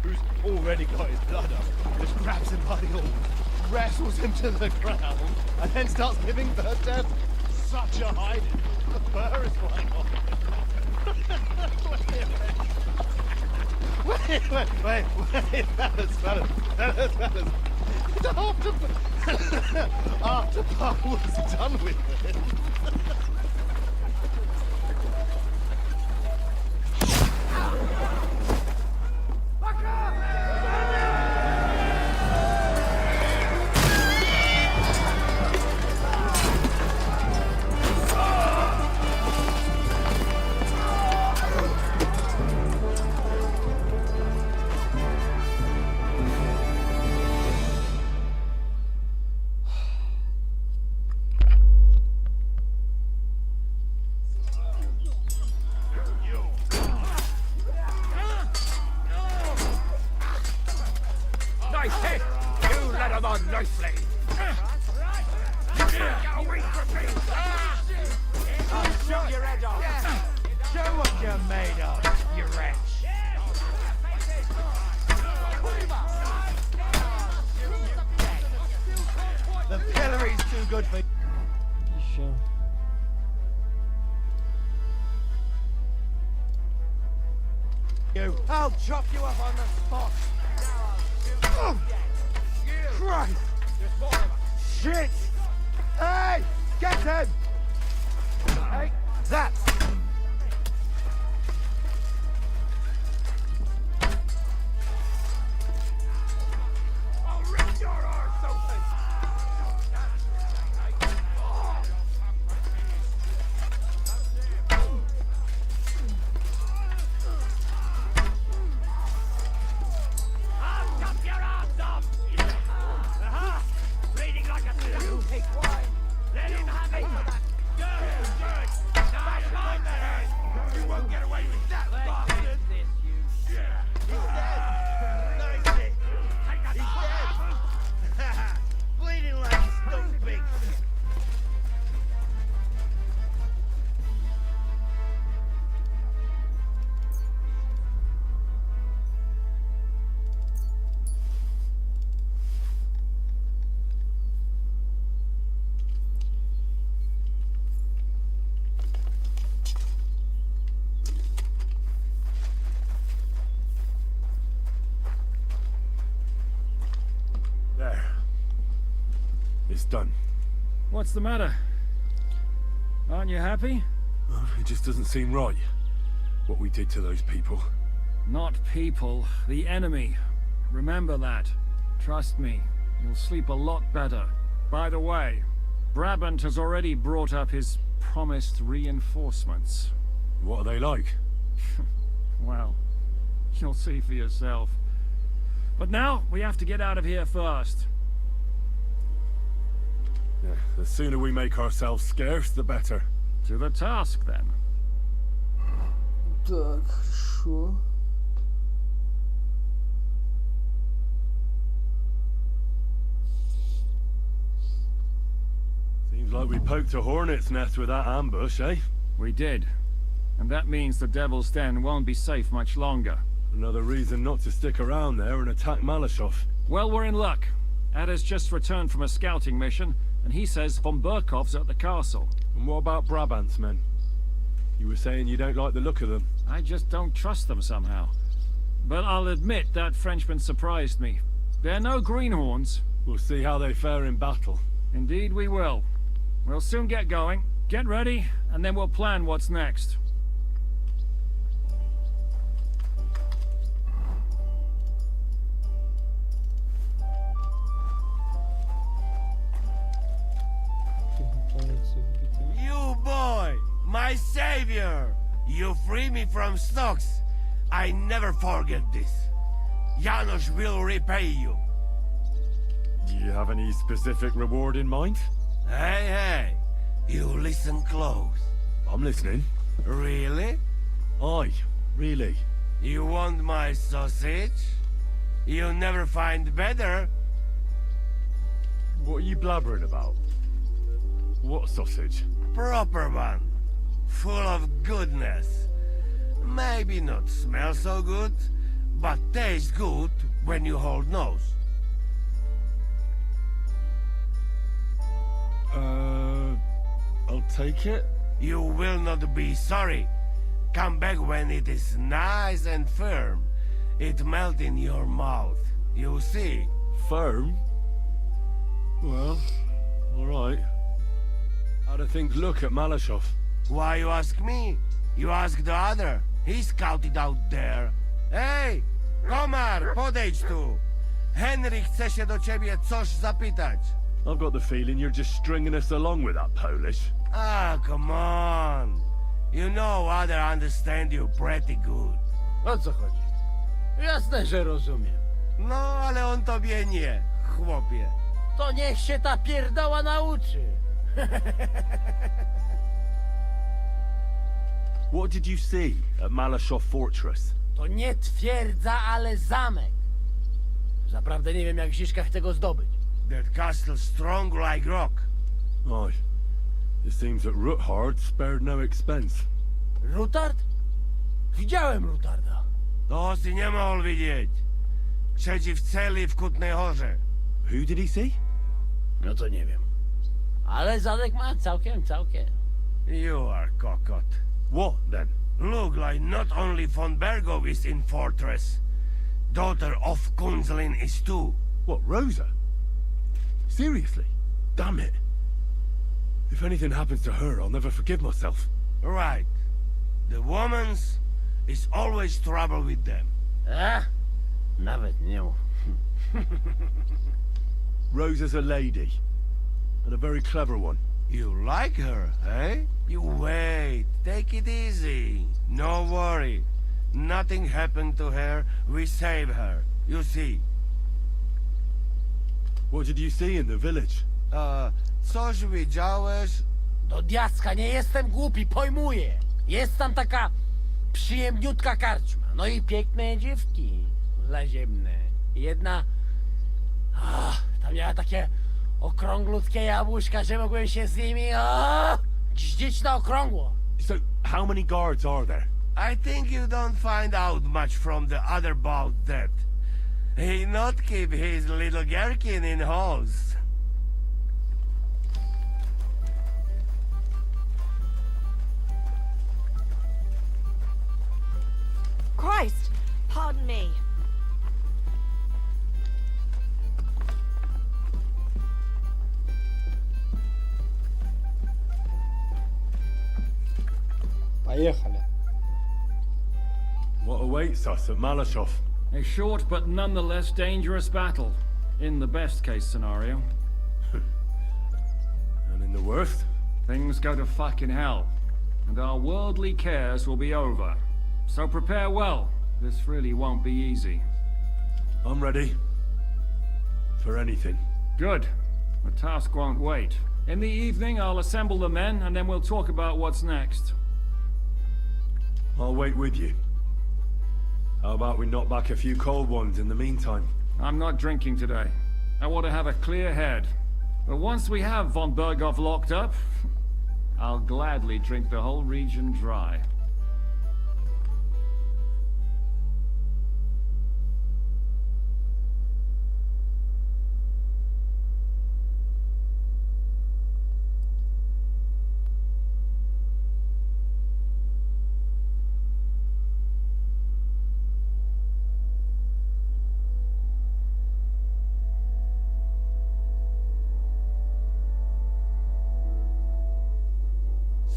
who's already got his blood up, just grabs him by the arm, wrestles him to the ground, and then starts giving the death such a hiding. The fur is flying off. Wait, fellas. After Pa was done with it. Nice hit! You let him on nicely! I'll shoot your head off! Show what you're made of, you wretch! The pillory's too good for Еще. you. I'll chop you up on the spot. Oh, Christ! Shit! Hey! Get him! Hey, that! just done. What's the matter? Aren't you happy? It just doesn't seem right, what we did to those people. Not people, the enemy. Remember that. Trust me, you'll sleep a lot better. By the way, Brabant has already brought up his promised reinforcements. What are they like? Well, you'll see for yourself. But now, we have to get out of here first. Yeah, the sooner we make ourselves scarce, the better. To the task, then. Так, хорошо. Seems like we poked a hornet's nest with that ambush, eh? We did. And that means the Devil's Den won't be safe much longer. Another reason not to stick around there and attack Malешov. Well, we're in luck. Ada's just returned from a scouting mission, and he says von Burkov's at the castle. And what about Brabant's men? You were saying you don't like the look of them. I just don't trust them somehow. But I'll admit that Frenchman surprised me. They're no greenhorns. We'll see how they fare in battle. Indeed we will. We'll soon get going. Get ready, and then we'll plan what's next. You boy, my savior! You free me from stocks. I never forget this. Janusz will repay you. Do you have any specific reward in mind? Hey, you listen close. I'm listening. Really? Aye, really. You want my sausage? You'll never find better. What are you blabbering about? What sausage? Proper one. Full of goodness. Maybe not smell so good, but taste good when you hold nose. I'll take it. You will not be sorry. Come back when it is nice and firm. It melt in your mouth. You see. Firm? Well, alright. How do things look at Malешov? Why you ask me? You ask the other. He scouted out there. Hey, Komar, podejdź tu. Henry chce się do ciebie coś zapytać. I've got the feeling you're just stringing us along with that Polish. Ah, come on. You know other understand you pretty good. O co chodzi? Jasne, że rozumiem. No, ale on tobie nie, chłopie. To niech się ta pierdoła nauczy. What did you see at Malешov Fortress? To nie twierdza, ale zamek. Zaprawdę nie wiem, jak w Ziszkach tego zdobyć. That castle strong like rock. Aye. It seems that Ruthard spared no expense. Rutard? Widziałem Rutarda. To si nie mógł widzieć. Siedzi w celi w Kutnej Horze. Who did he see? No to nie wiem. Ale zadek ma całkiem. You are cockot. What, then? Look like not only von Bergov is in fortress. Daughter of Kunzlin is too. What, Rosa? Seriously? Damn it. If anything happens to her, I'll never forgive myself. Right. The woman's is always trouble with them. A? Nawet nie mów. Rosa's a lady. And a very clever one. You like her, eh? You wait. Take it easy. No worry. Nothing happened to her. We save her. You see. What did you see in the village? Coś widziałeś? Do diaska, nie jestem głupi, pojmuję. Jest tam taka przyjemniutka karczma. No i piękne dziewki. Zaziemne. Jedna... tam miała takie okrąglutkie jabłuszka, że mogłem się z nimi... gździć na okrągło. So, how many guards are there? I think you don't find out much from the other about that. He not keep his little gherkin in halls. Christ! Pardon me. Поехали. What awaits us at Malешov? A short but nonetheless dangerous battle, in the best case scenario. And in the worst? Things go to fucking hell, and our worldly cares will be over. So prepare well, this really won't be easy. I'm ready. For anything. Good. The task won't wait. In the evening, I'll assemble the men, and then we'll talk about what's next. I'll wait with you. How about we knock back a few cold ones in the meantime? I'm not drinking today. I want to have a clear head. But once we have von Berghoff locked up, I'll gladly drink the whole region dry.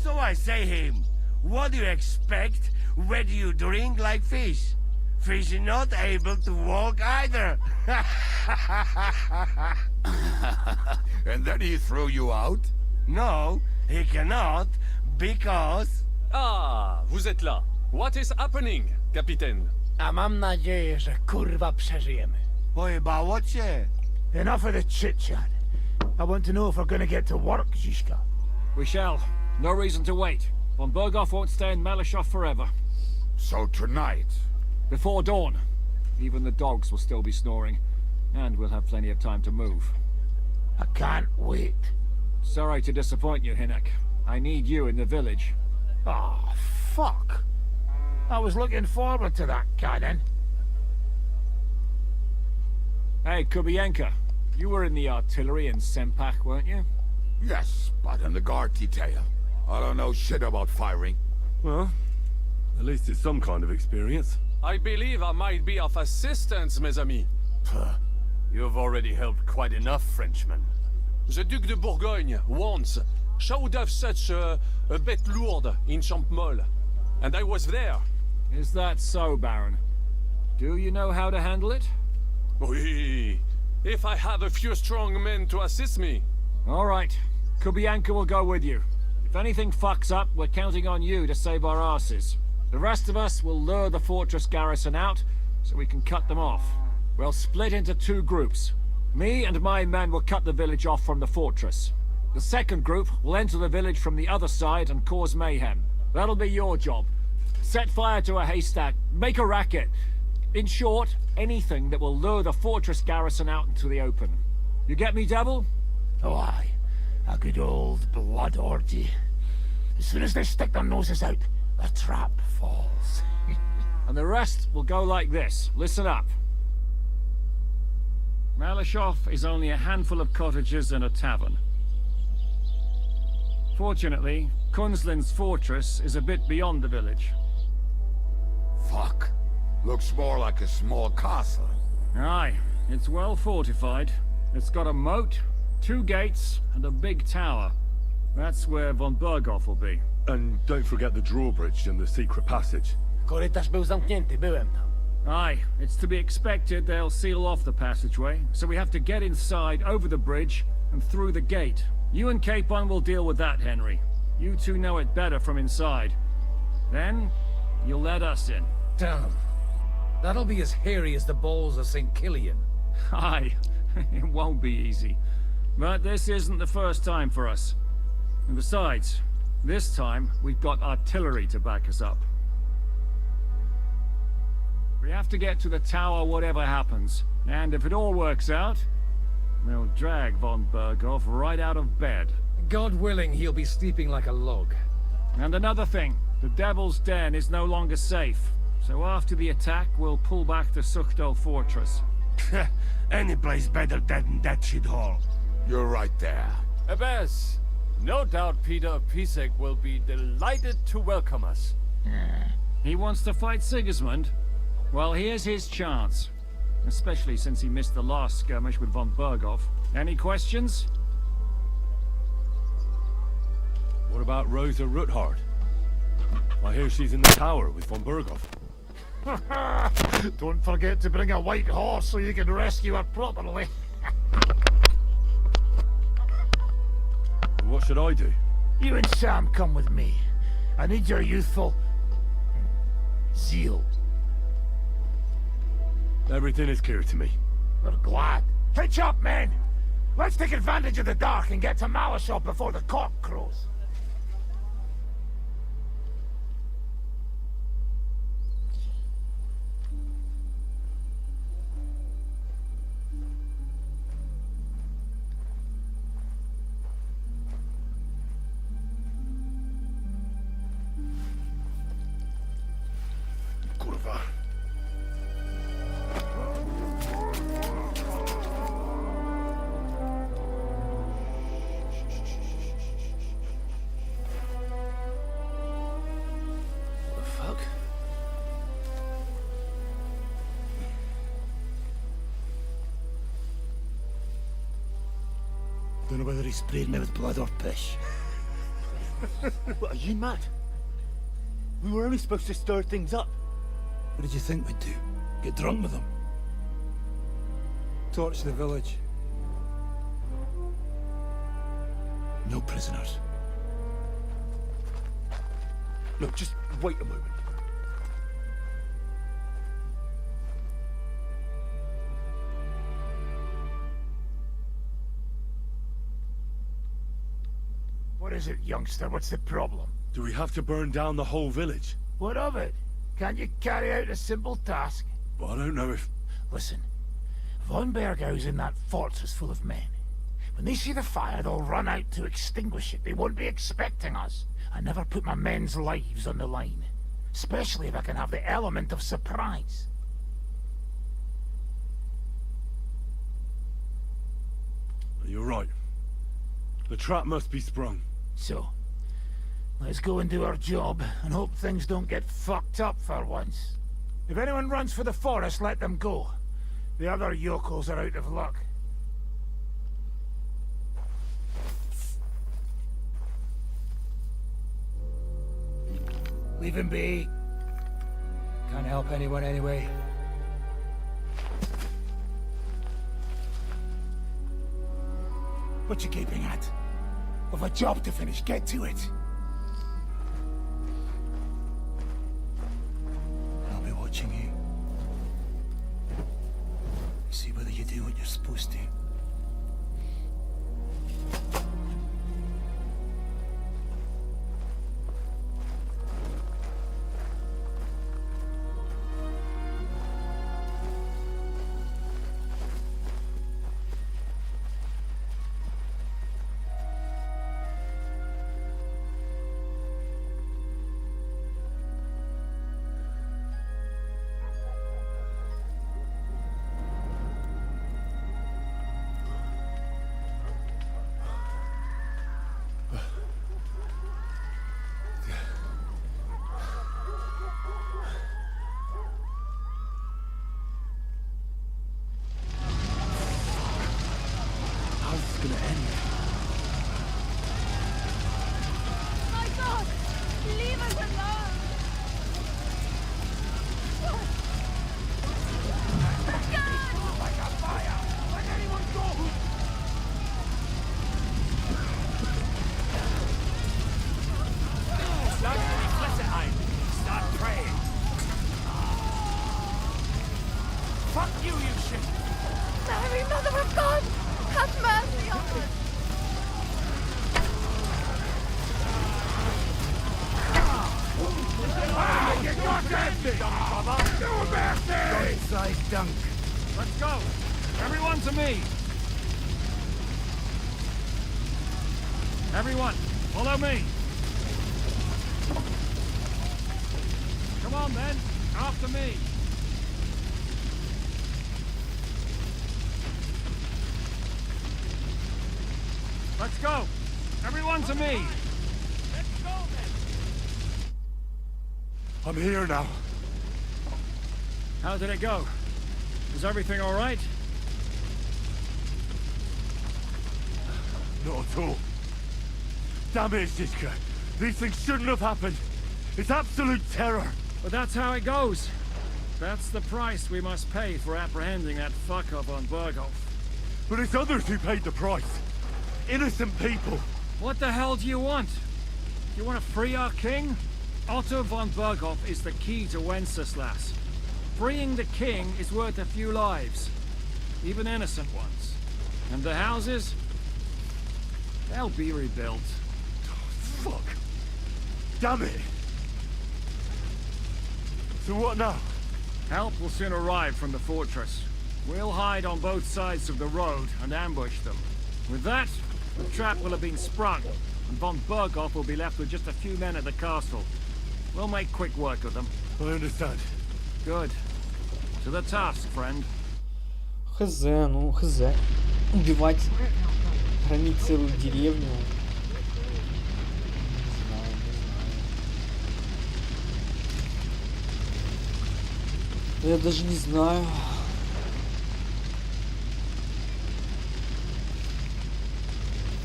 So I say him, what do you expect when you drink like fish? Fish are not able to walk either. And then he threw you out? No, he cannot, because... Ah, vous êtes là. What is happening, Capitaine? A mam nadzieję, że kurwa przeżyjemy. Pojebało cię. Enough of the chit-chat. I want to know if we're gonna get to work, Zizka. We shall. No reason to wait. Von Berghoff won't stay in Malešov forever. So tonight? Before dawn. Even the dogs will still be snoring. And we'll have plenty of time to move. I can't wait. Sorry to disappoint you, Hinek. I need you in the village. Oh, fuck. I was looking forward to that, Cannon. Hey, Kubienka. You were in the artillery in Sempak, weren't you? Yes, but in the guard detail. I don't know shit about firing. Well, at least it's some kind of experience. I believe I might be of assistance, mes amis. You've already helped quite enough, Frenchman. The Duc de Bourgogne, once, showed off such a bête lourde in Champmol. And I was there. Is that so, Baron? Do you know how to handle it? Oui. If I have a few strong men to assist me. All right. Kubienka will go with you. If anything fucks up, we're counting on you to save our asses. The rest of us will lure the fortress garrison out, so we can cut them off. We'll split into two groups. Me and my men will cut the village off from the fortress. The second group will enter the village from the other side and cause mayhem. That'll be your job. Set fire to a haystack, make a racket. In short, anything that will lure the fortress garrison out into the open. You get me, Devil? Oh, aye. A good old blood orgy. As soon as they stick their noses out, the trap falls. And the rest will go like this. Listen up. Malešov is only a handful of cottages and a tavern. Fortunately, Kunzlin's fortress is a bit beyond the village. Fuck. Looks more like a small castle. Aye, it's well fortified. It's got a moat, 2 gates, and a big tower. That's where von Berghoff will be. And don't forget the drawbridge and the secret passage. Korytarz był zamknięty, byłem tam. Aye, it's to be expected they'll seal off the passageway, so we have to get inside, over the bridge, and through the gate. You and Capon will deal with that, Henry. You two know it better from inside. Then, you'll let us in. Damn. That'll be as hairy as the balls of St. Killian. Aye, it won't be easy. But this isn't the first time for us. And besides, this time we've got artillery to back us up. We have to get to the tower whatever happens. And if it all works out, we'll drag von Berghoff right out of bed. God willing, he'll be sleeping like a log. And another thing, the Devil's Den is no longer safe. So after the attack, we'll pull back the Sukhto fortress. Any place better than that shithole. You're right there. Abbas, no doubt Peter Pisek will be delighted to welcome us. He wants to fight Sigismund? Well, here's his chance. Especially since he missed the last skirmish with von Berghoff. Any questions? What about Rosa Ruthard? I hear she's in the tower with von Berghoff. Don't forget to bring a white horse so you can rescue her properly. What should I do? You and Sam come with me. I need your youthful zeal. Everything is clear to me. We're glad. Hitch up, men! Let's take advantage of the dark and get to Malешov before the cock crows. Kurwa. What the fuck? Don't know whether he sprayed me with blood or piss. What, are you mad? We were only supposed to stir things up. What did you think we'd do? Get drunk with them? Torch the village. No prisoners. Look, just wait a moment. What is it, youngster? What's the problem? Do we have to burn down the whole village? What of it? Can't you carry out a simple task? Well, I don't know if... Listen, von Bergau's in that fortress full of men. When they see the fire, they'll run out to extinguish it. They won't be expecting us. I never put my men's lives on the line. Especially if I can have the element of surprise. You're right. The trap must be sprung. So, let's go and do our job, and hope things don't get fucked up for once. If anyone runs for the forest, let them go. The other yokels are out of luck. Leave him be. Can't help anyone anyway. What you keeping at? We've a job to finish. Get to it. I'll be watching you. See whether you do what you're supposed to. My God! Leave us alone! Like a fire! Let anyone go! Start praying. Fuck you, you shit! Mary, Mother of God! Have mercy on us! You got empty! No mercy! Inside dunk. Let's go. Everyone to me. Everyone, follow me. Come on, then. After me. Let's go. Everyone to me. Let's go, then. I'm here now. How did it go? Is everything all right? Not at all. Damn it, Zizka. These things shouldn't have happened. It's absolute terror. But that's how it goes. That's the price we must pay for apprehending that fucker von Berghoff. But it's others who paid the price. Innocent people. What the hell do you want? Do you want to free our king? Otto von Berghoff is the key to Wenceslas. Freeing the king is worth a few lives. Even innocent ones. And the houses? They'll be rebuilt. Fuck. Damn it. So what now? Help will soon arrive from the fortress. We'll hide on both sides of the road and ambush them. With that, the trap will have been sprung, and von Berghoff will be left with just a few men at the castle. We'll make quick work of them. I understand. Good. To the task, friend. Хз, ну хз. Убивать, громить целую деревню. Я даже не знаю.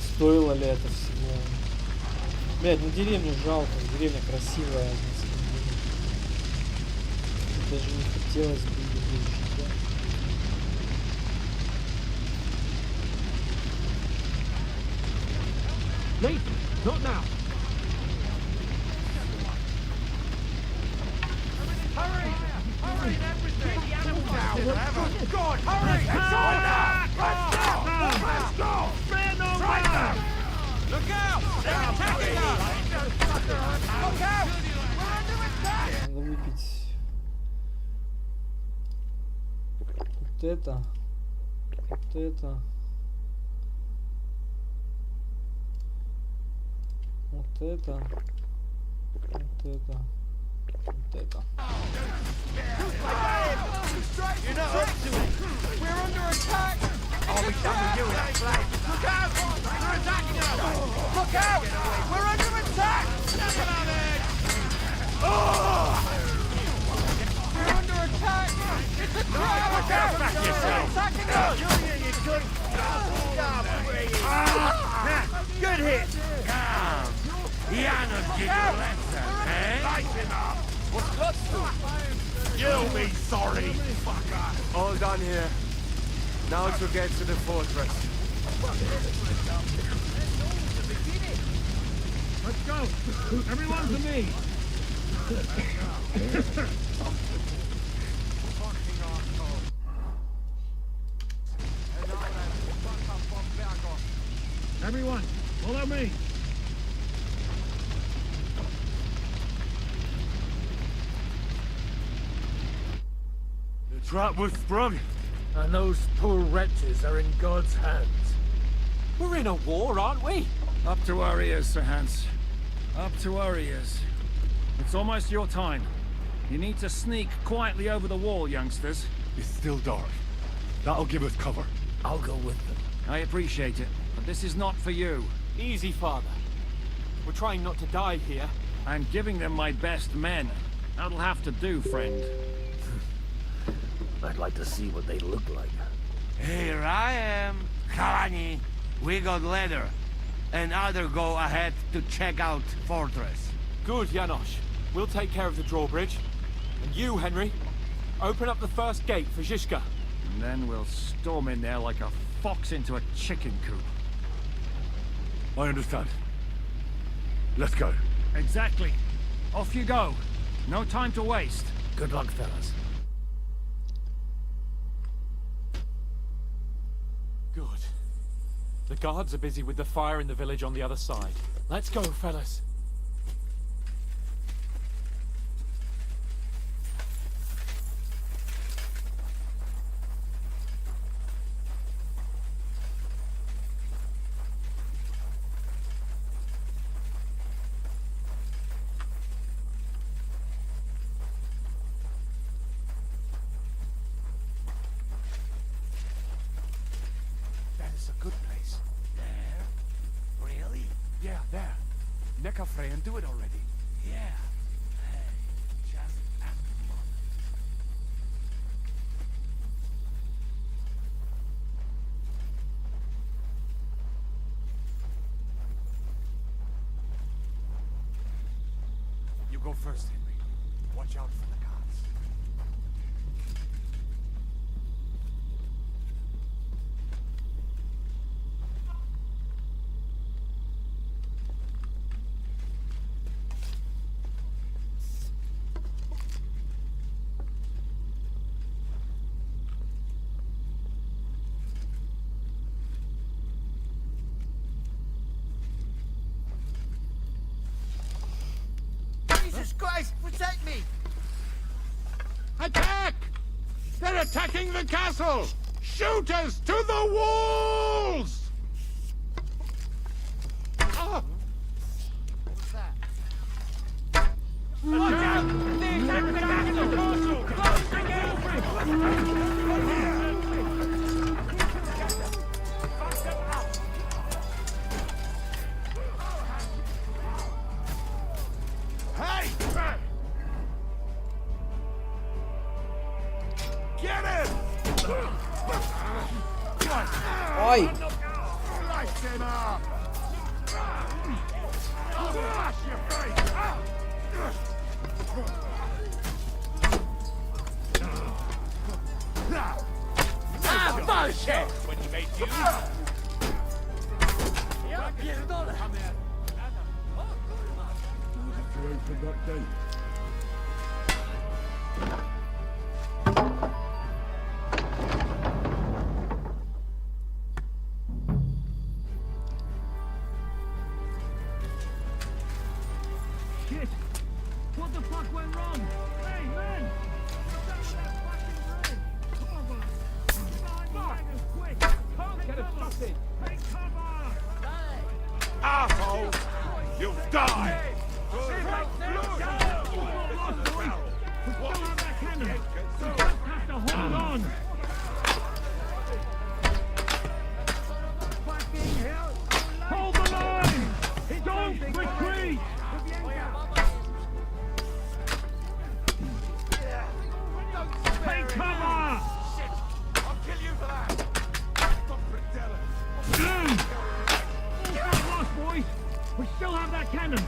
Стоило ли это всего? Блядь, ну деревню жалко, деревня красивая. Даже не хотелось бы ее выжить, да? Leave! Not now! Hurry! Hurry! Everything! The animals out! God, hurry! It's on now! Let's go! Fear no man! Look out! They're attacking us! Look out! We're under attack! Надо выпить вот это, вот это, вот это, вот это, вот это. You're not up to it! We're under attack! I'll be done with you with that flag! Look out! They're attacking us! Look out! We're under attack! We're under attack! It's a trap! Look out! Back yourself! Attacking us! Julian, you good! Good hit! Janos give you a lesson, eh? What's clutch to? You'll be sorry! All done here. Now to get to the fortress. Let's go! Everyone to me! Everyone, follow me! The trap was sprung. And those poor wretches are in God's hands. We're in a war, aren't we? Up to our ears, Sir Hans. Up to our ears. It's almost your time. You need to sneak quietly over the wall, youngsters. It's still dark. That'll give us cover. I'll go with them. I appreciate it, but this is not for you. Easy, Father. We're trying not to die here. I'm giving them my best men. That'll have to do, friend. I'd like to see what they look like. Here I am. Kalani, we got leather. And other go ahead to check out fortress. Good, Janos. We'll take care of the drawbridge. And you, Henry, open up the first gate for Zizka. And then we'll storm in there like a fox into a chicken coop. I understand. Let's go. Exactly. Off you go. No time to waste. Good luck, fellas. Good. The guards are busy with the fire in the village on the other side. Let's go, fellas. That is a good place. There? Really? Yeah, there. Nekafre and do it already. Yeah. Hey, just at the moment. You go first, Henry. Watch out for the guards. Jesus Christ, protect me! Attack! They're attacking the castle! Shooters to the walls! Ah! What was that? Watch out! They attack the castle! Close the gate! Hey! Get him! Ой! Slice him up! Slash your face! Ah, bullshit! When he made you... Ja pierdolę! Open that gate. Shit! What the fuck went wrong? Hey, man! Stop that fucking room! Cover! Behind us, quick! Get a sausage! Take cover! Asshole! You'll die! We still have that cannon! We just have to hold on! Fucking hell! Hold the line! Don't retreat! Take cover! Shit! I'll kill you for that! Not lost, boys! We still have that cannon!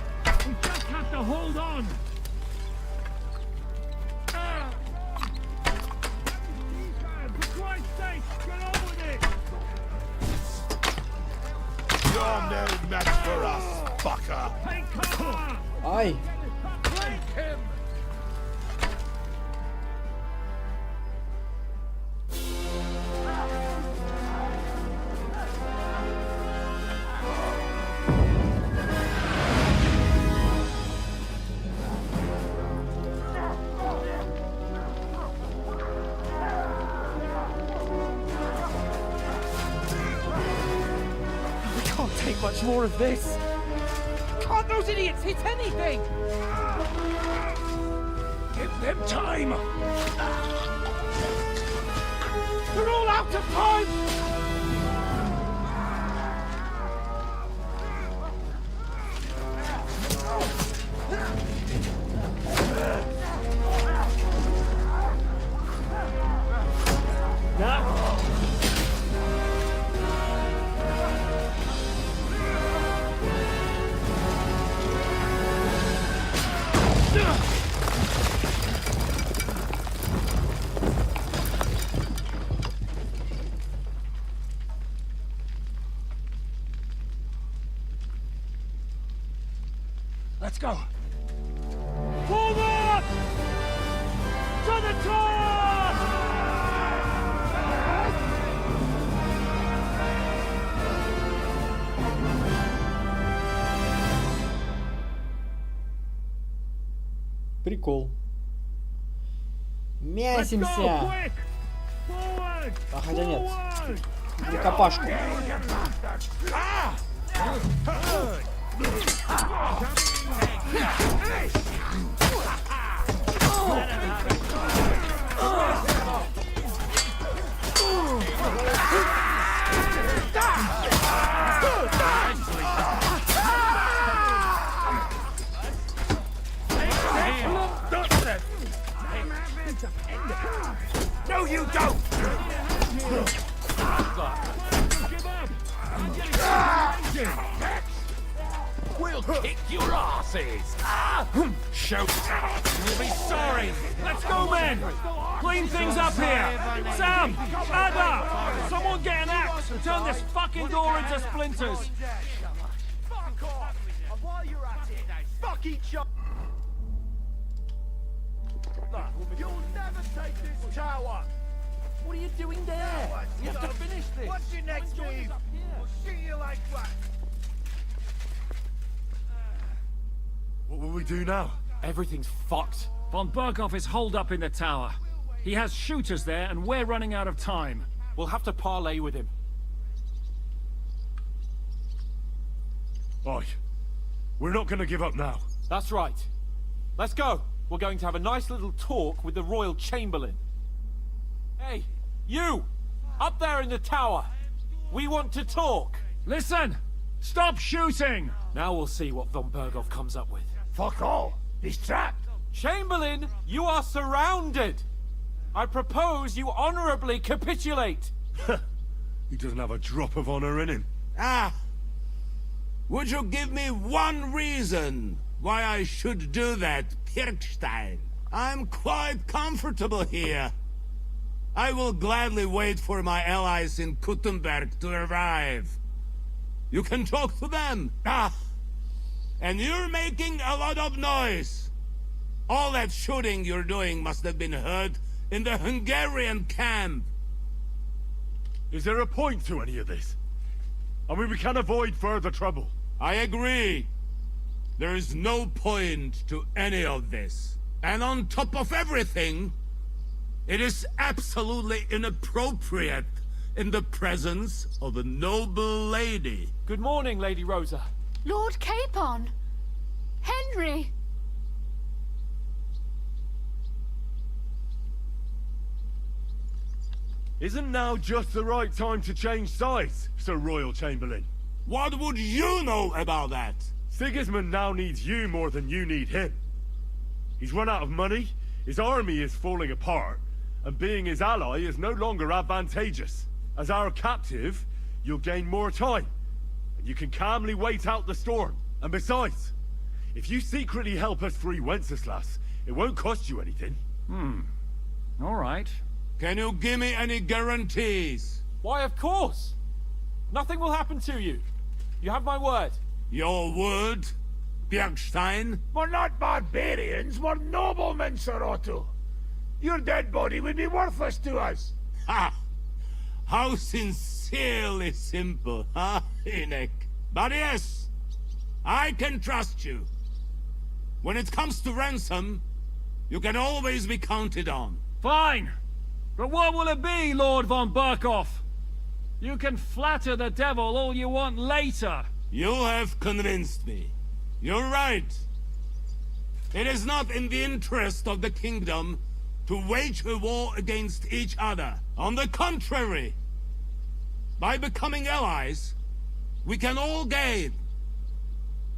We just have to hold on! For Christ's sake, get on with it! You're no match for us, fucker! Take cover! Ай! Take him! Can't take much more of this. Can't those idiots hit anything? Give them time. They're all out of time. Let's go. Forward! To the top! Прикол. Мясимся! А хотя нет. Рукопашку. No, you don't! We'll kick your asses! shout. You'll be sorry. Let's go, men. Clean things up here. Sam, Ada, someone get an axe and turn this fucking door into splinters. Fuck off! And while you're at it, fuck each other! Look, you'll never take this tower! What are you doing there? You have to finish this. What's your next move? We'll see you like that! What will we do now? Everything's fucked. Von Berghoff is holed up in the tower. He has shooters there, and we're running out of time. We'll have to parley with him. Oi. We're not gonna give up now. That's right. Let's go. We're going to have a nice little talk with the Royal Chamberlain. Hey, you! Up there in the tower! We want to talk! Listen! Stop shooting! Now we'll see what Von Berghoff comes up with. Fuck all! He's trapped! Chamberlain, you are surrounded! I propose you honorably capitulate! He doesn't have a drop of honor in him. Ah! Would you give me one reason why I should do that, Pirkstein? I'm quite comfortable here. I will gladly wait for my allies in Kuttenberg to arrive. You can talk to them. Ah! And you're making a lot of noise. All that shooting you're doing must have been heard in the Hungarian camp. Is there a point to any of this? I mean, we can avoid further trouble. I agree. There is no point to any of this. And on top of everything, it is absolutely inappropriate in the presence of a noble lady. Good morning, Lady Rosa. Lord Capon! Henry! Isn't now just the right time to change sides, Sir Royal Chamberlain? What would you know about that? Sigismund now needs you more than you need him. He's run out of money, his army is falling apart, and being his ally is no longer advantageous. As our captive, you'll gain more time, and you can calmly wait out the storm. And besides, if you secretly help us free Wenceslas, it won't cost you anything. All right. Can you give me any guarantees? Why, of course! Nothing will happen to you. You have my word. Your word, Bjergstein? We're not barbarians, we're noblemen, Sir Otto. Your dead body would be worthless to us. Ha! How sincerely simple, huh, Enoch? But yes, I can trust you. When it comes to ransom, you can always be counted on. Fine! But what will it be, Lord von Berghoff? You can flatter the devil all you want later. You have convinced me. You're right. It is not in the interest of the kingdom to wage a war against each other. On the contrary, by becoming allies, we can all gain,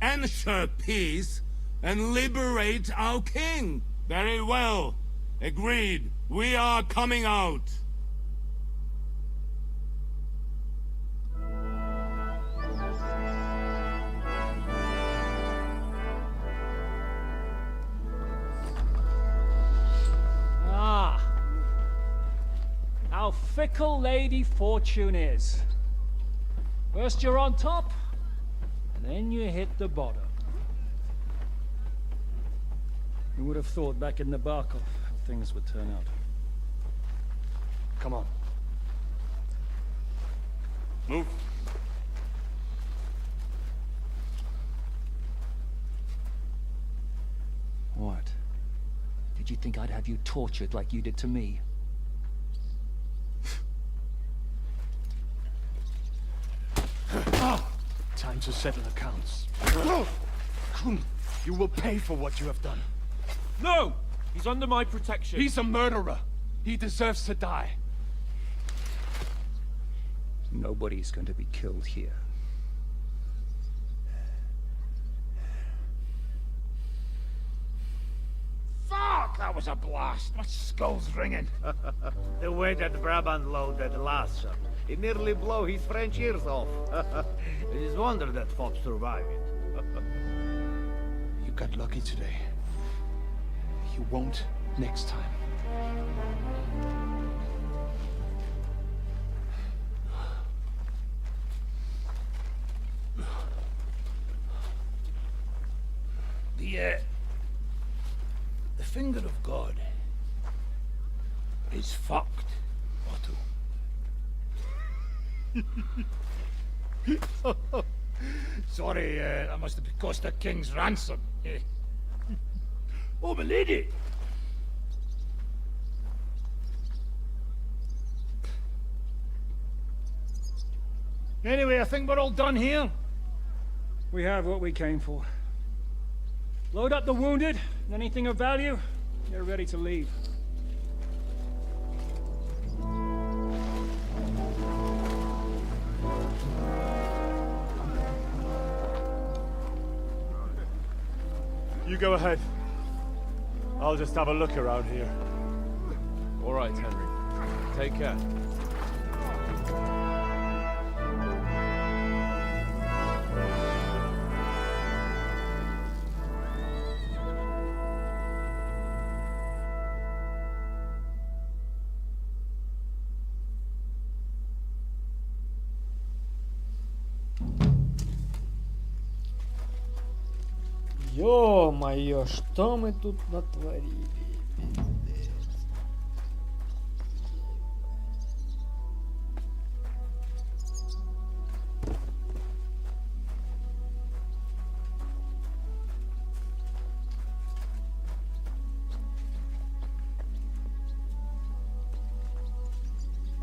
ensure peace, and liberate our king. Very well. Agreed. We are coming out. Ah. How fickle Lady Fortune is. First you're on top, and then you hit the bottom. Who would have thought back in Nabokov how things would turn out? Come on. Move. What? Did you think I'd have you tortured like you did to me? Time to settle accounts. You will pay for what you have done. No! He's under my protection. He's a murderer. He deserves to die. Nobody's going to be killed here. Fuck! That was a blast. My skull's ringing. The way that Brabant loaded last shot, it nearly blow his French ears off. It is wonder that Fop survived it. You got lucky today. You won't next time. The finger of God is fucked, Otto. Sorry, that must have cost a king's ransom. Oh, my lady! Anyway, I think we're all done here. We have what we came for. Load up the wounded, and anything of value, they're ready to leave. You go ahead. I'll just have a look around here. All right, Henry. Take care. Ё-моё, что мы тут натворили? Пиздец.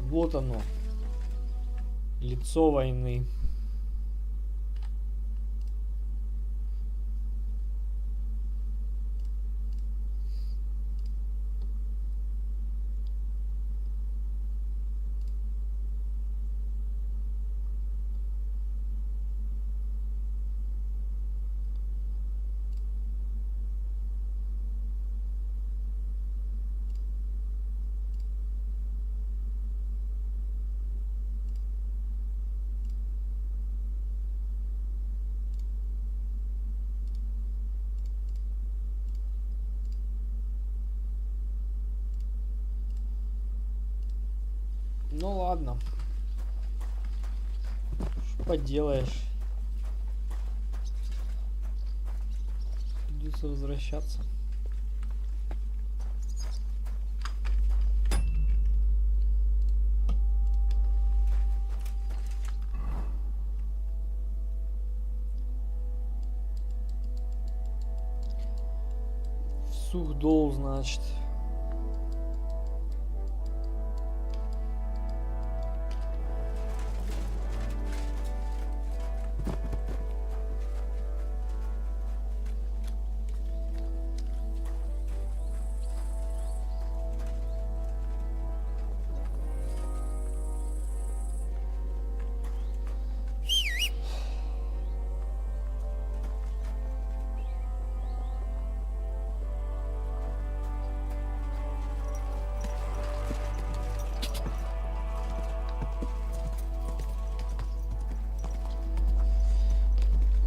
Вот оно. Лицо войны. Ну ладно. Что поделаешь? Придется возвращаться. В Сухдол, значит.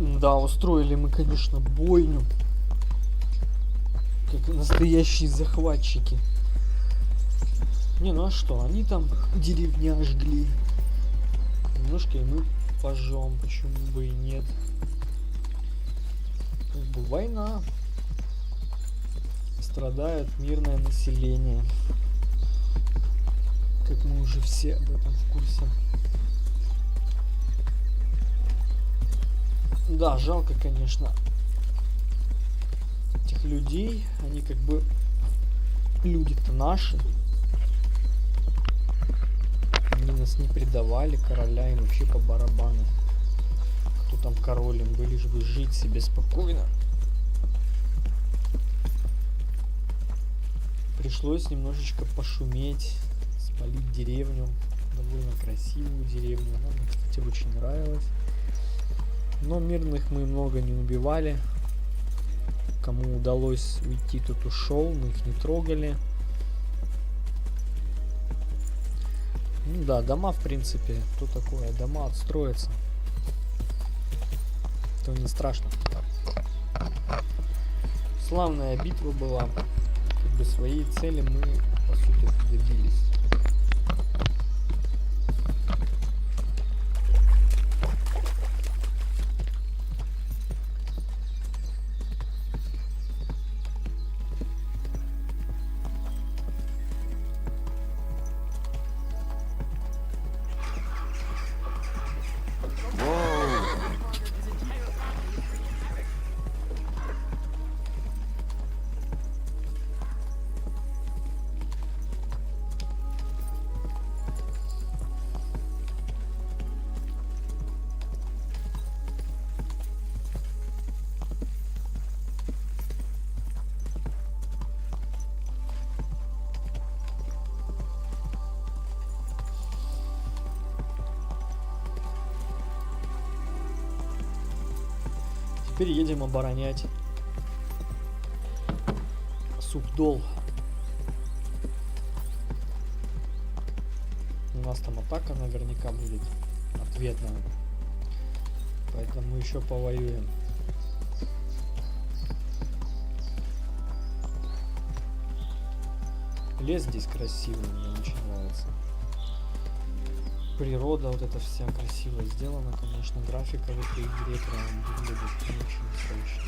Да, устроили мы, конечно, бойню. Как настоящие захватчики. Не, ну а что, они там деревня жгли. Немножко и мы пожжем, почему бы и нет. Как бы война. Страдает мирное население. Как мы уже все об этом в курсе. Да, жалко, конечно, этих людей. Они как бы люди-то наши. Они нас не предавали, короля им вообще по барабану. Кто там король, им были бы жить себе спокойно. Пришлось немножечко пошуметь, спалить деревню. Довольно красивую деревню. Она мне, кстати, очень нравилась. Но мирных мы много не убивали. Кому удалось уйти, тот ушел. Мы их не трогали. Ну да, дома, в принципе, то такое. Дома отстроятся. То не страшно. Славная битва была. бы своей цели мы, по сути, добились. Теперь едем оборонять Субдол. У нас там атака наверняка будет ответная. Поэтому еще повоюем. Лес здесь красивый, мне очень нравится. Природа вот это вся красиво сделана, конечно, графика в этой игре прям выглядит очень сочно.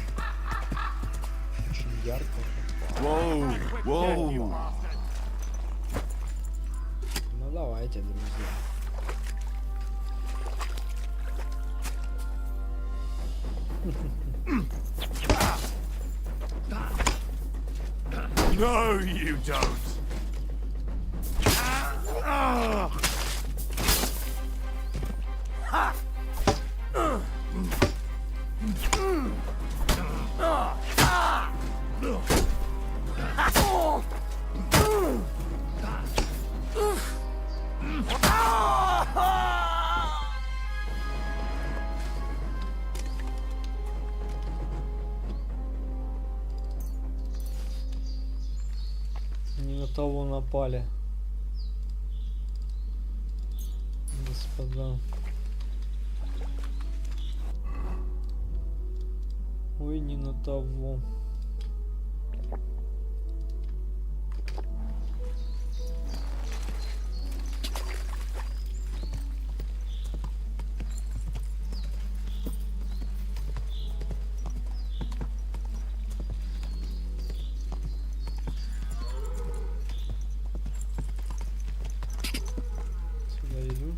Очень ярко. Воу! Ну давайте, друзья. No, you don't. Не на того напали. Господа. Ой, не на того. Сюда иду.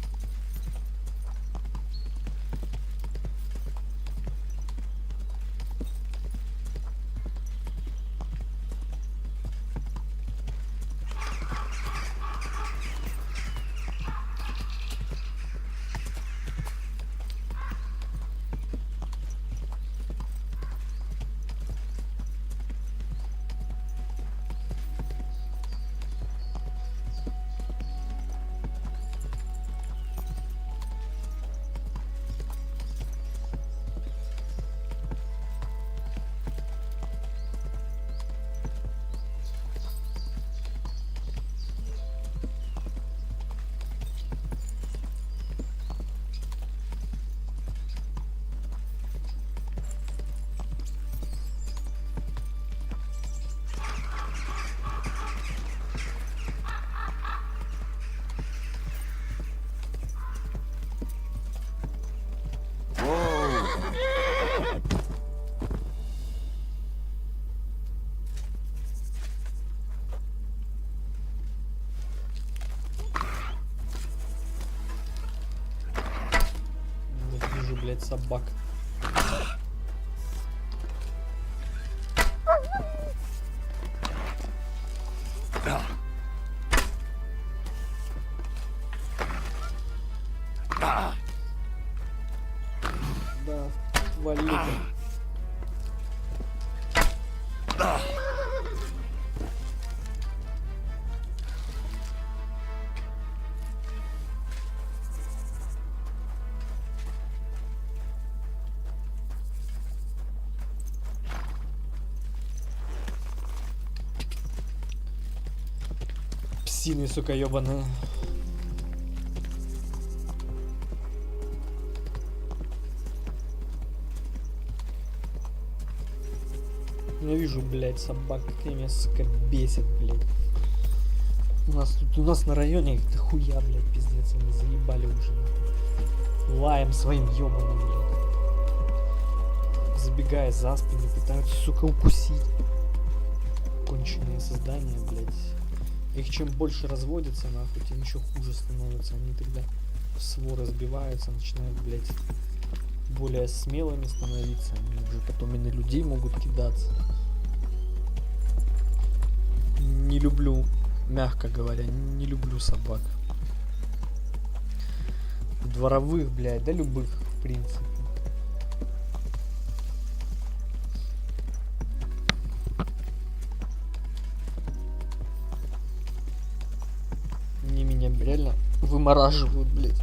Вижу, блядь, собак. Да, вали. Псины, сука, ёбаные. Ненавижу, блядь, собак, как они меня, сука, бесят, блядь. У нас на районе их дохуя, блядь, пиздец, они заебали уже. Нахуй. Лаем своим ёбаным, блядь. Забегая за спину, пытаются, сука, укусить. Конченые создания, блядь. Их чем больше разводится, нахуй, тем еще хуже становится. Они тогда в своры сбиваются, начинают, блядь, более смелыми становиться. Они уже потом и на людей могут кидаться. Не люблю, мягко говоря, не люблю собак. Дворовых, блядь, да любых, в принципе. Они меня реально вымораживают, блядь.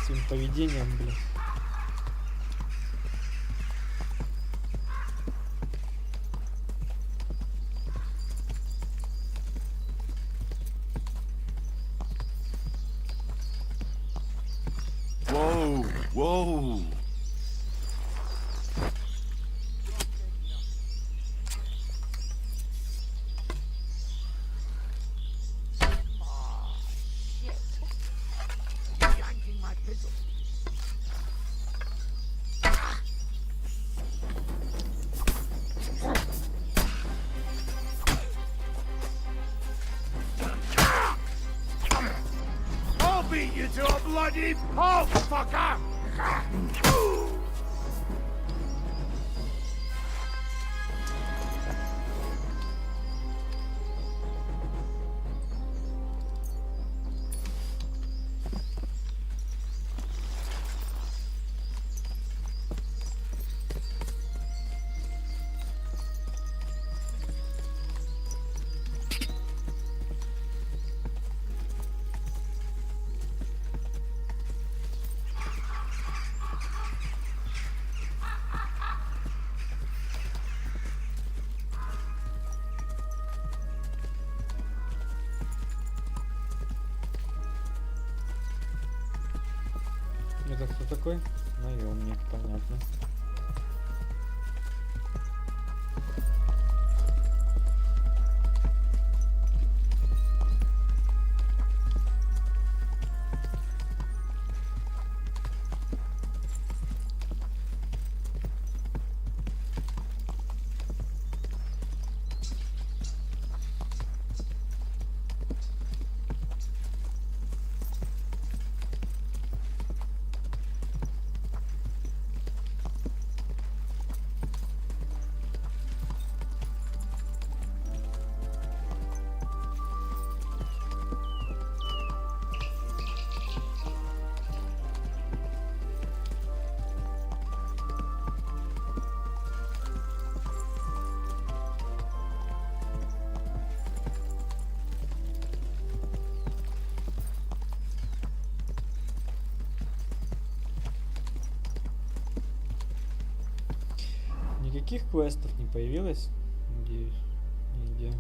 Своим поведением, блядь. Whoa, whoa. I'll beat you to a bloody pulp, fucker! Это кто такой? Наемник, понятно. Никаких квестов не появилось, надеюсь, нигде.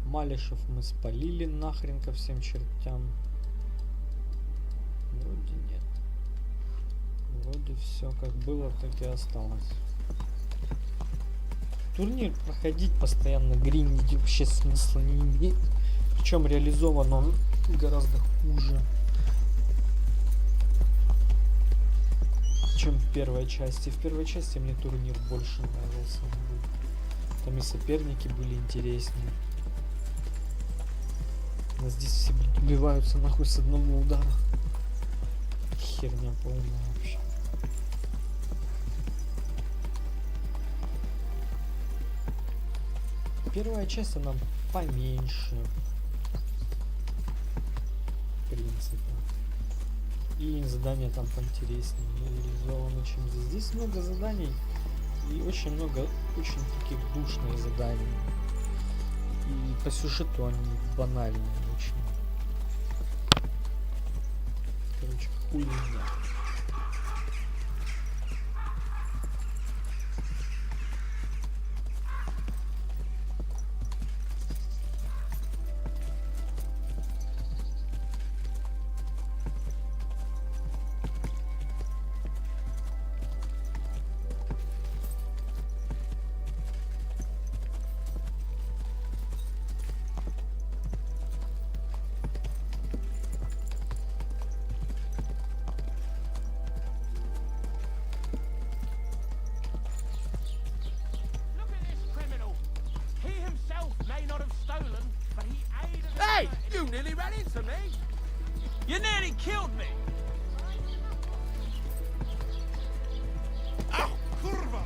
Малешов мы спалили нахрен ко всем чертям. Вроде нет. Вроде все как было, так и осталось. Турнир проходить постоянно, гриндить вообще смысла не имеет. Причем реализован он гораздо хуже, чем в первой части. В первой части мне турнир больше нравился. Там и соперники были интереснее. А здесь все убиваются нахуй с одного удара. Херня полная вообще. Первая часть она поменьше, в принципе. И задания там поинтереснее реализованы, чем здесь. Здесь много заданий и очень много очень таких душных заданий. И по сюжету они банальные очень. Короче, хуйня. Hey, you nearly ran into me. You nearly killed me. Ow, kurwa!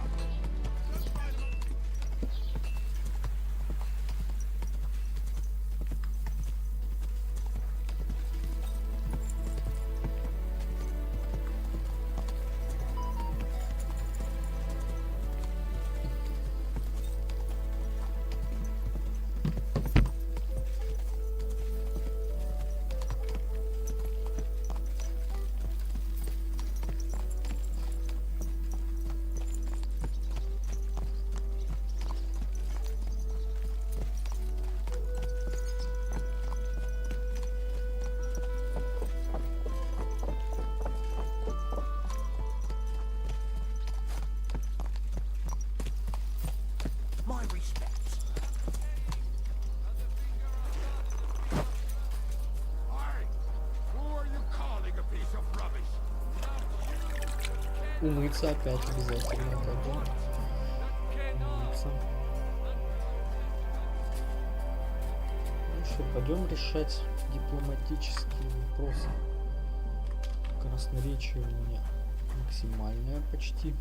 My respects. Hey, who are you calling a piece of rubbish? Умыться опять обязательно, да? Умыться. Ну что, пойдем решать дипломатические вопросы. Красноречие у меня максимальное почти.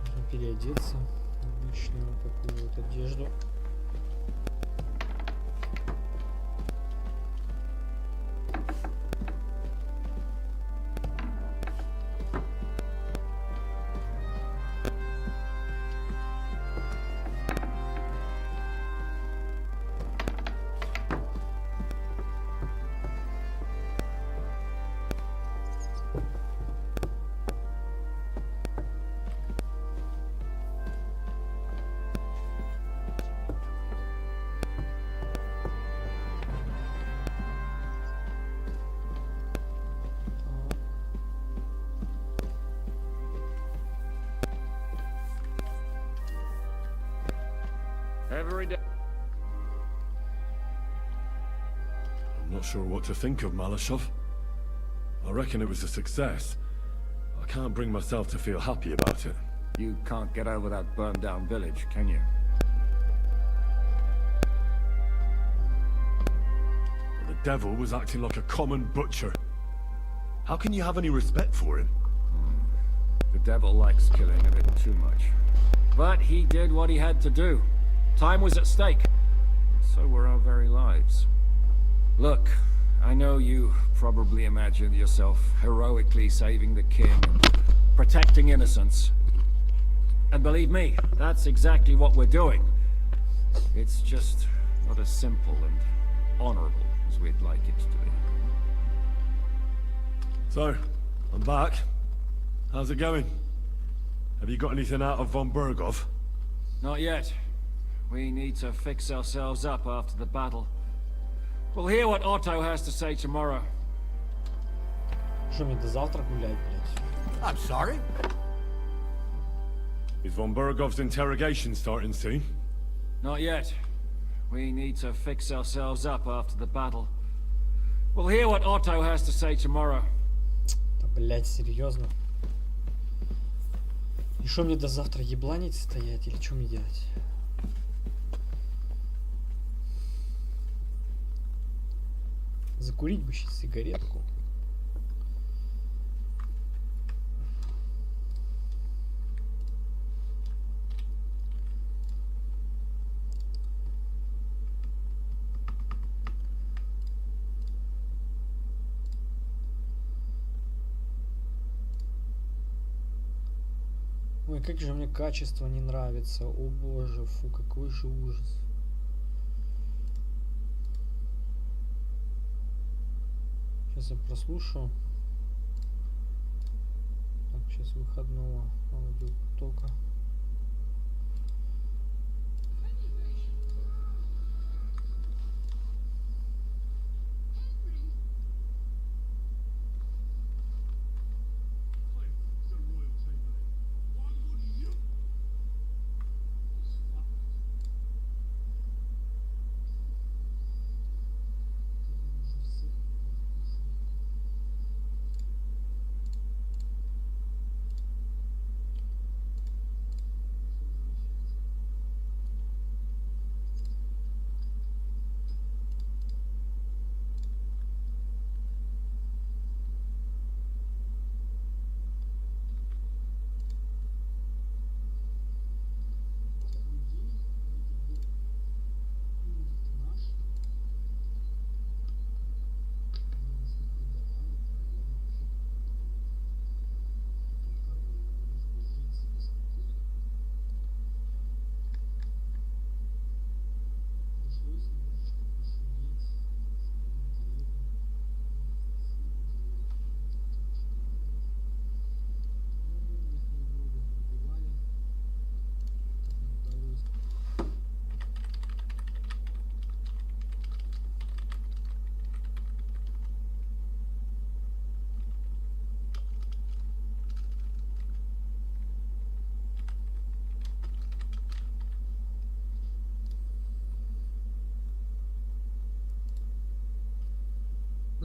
Нужно переодеться в обычную такую вот одежду. Every day. I'm not sure what to think of Maleshov. I reckon it was a success. I can't bring myself to feel happy about it. You can't get over that burned down village, can you? The devil was acting like a common butcher. How can you have any respect for him? The devil likes killing a bit too much. But he did what he had to do. Time was at stake. So were our very lives. Look, I know you probably imagined yourself heroically saving the king and protecting innocents. And believe me, that's exactly what we're doing. It's just not as simple and honorable as we'd like it to be. So, I'm back. How's it going? Have you got anything out of von Bergov? Not yet. We need to fix ourselves up after the battle. We'll hear what Otto has to say tomorrow. Что мне до завтра гулять, блядь? I'm sorry. Is von Bergov's interrogation starting soon? Not yet. We need to fix ourselves up after the battle. We'll hear what Otto has to say tomorrow. Да, блядь, серьезно? И что мне до завтра ебланить стоять или что мне делать? Закурить бы сейчас сигаретку. Ой, как же мне качество не нравится. О боже, фу, какой же ужас. Сейчас я прослушаю. Так, сейчас выходного аудиопотока.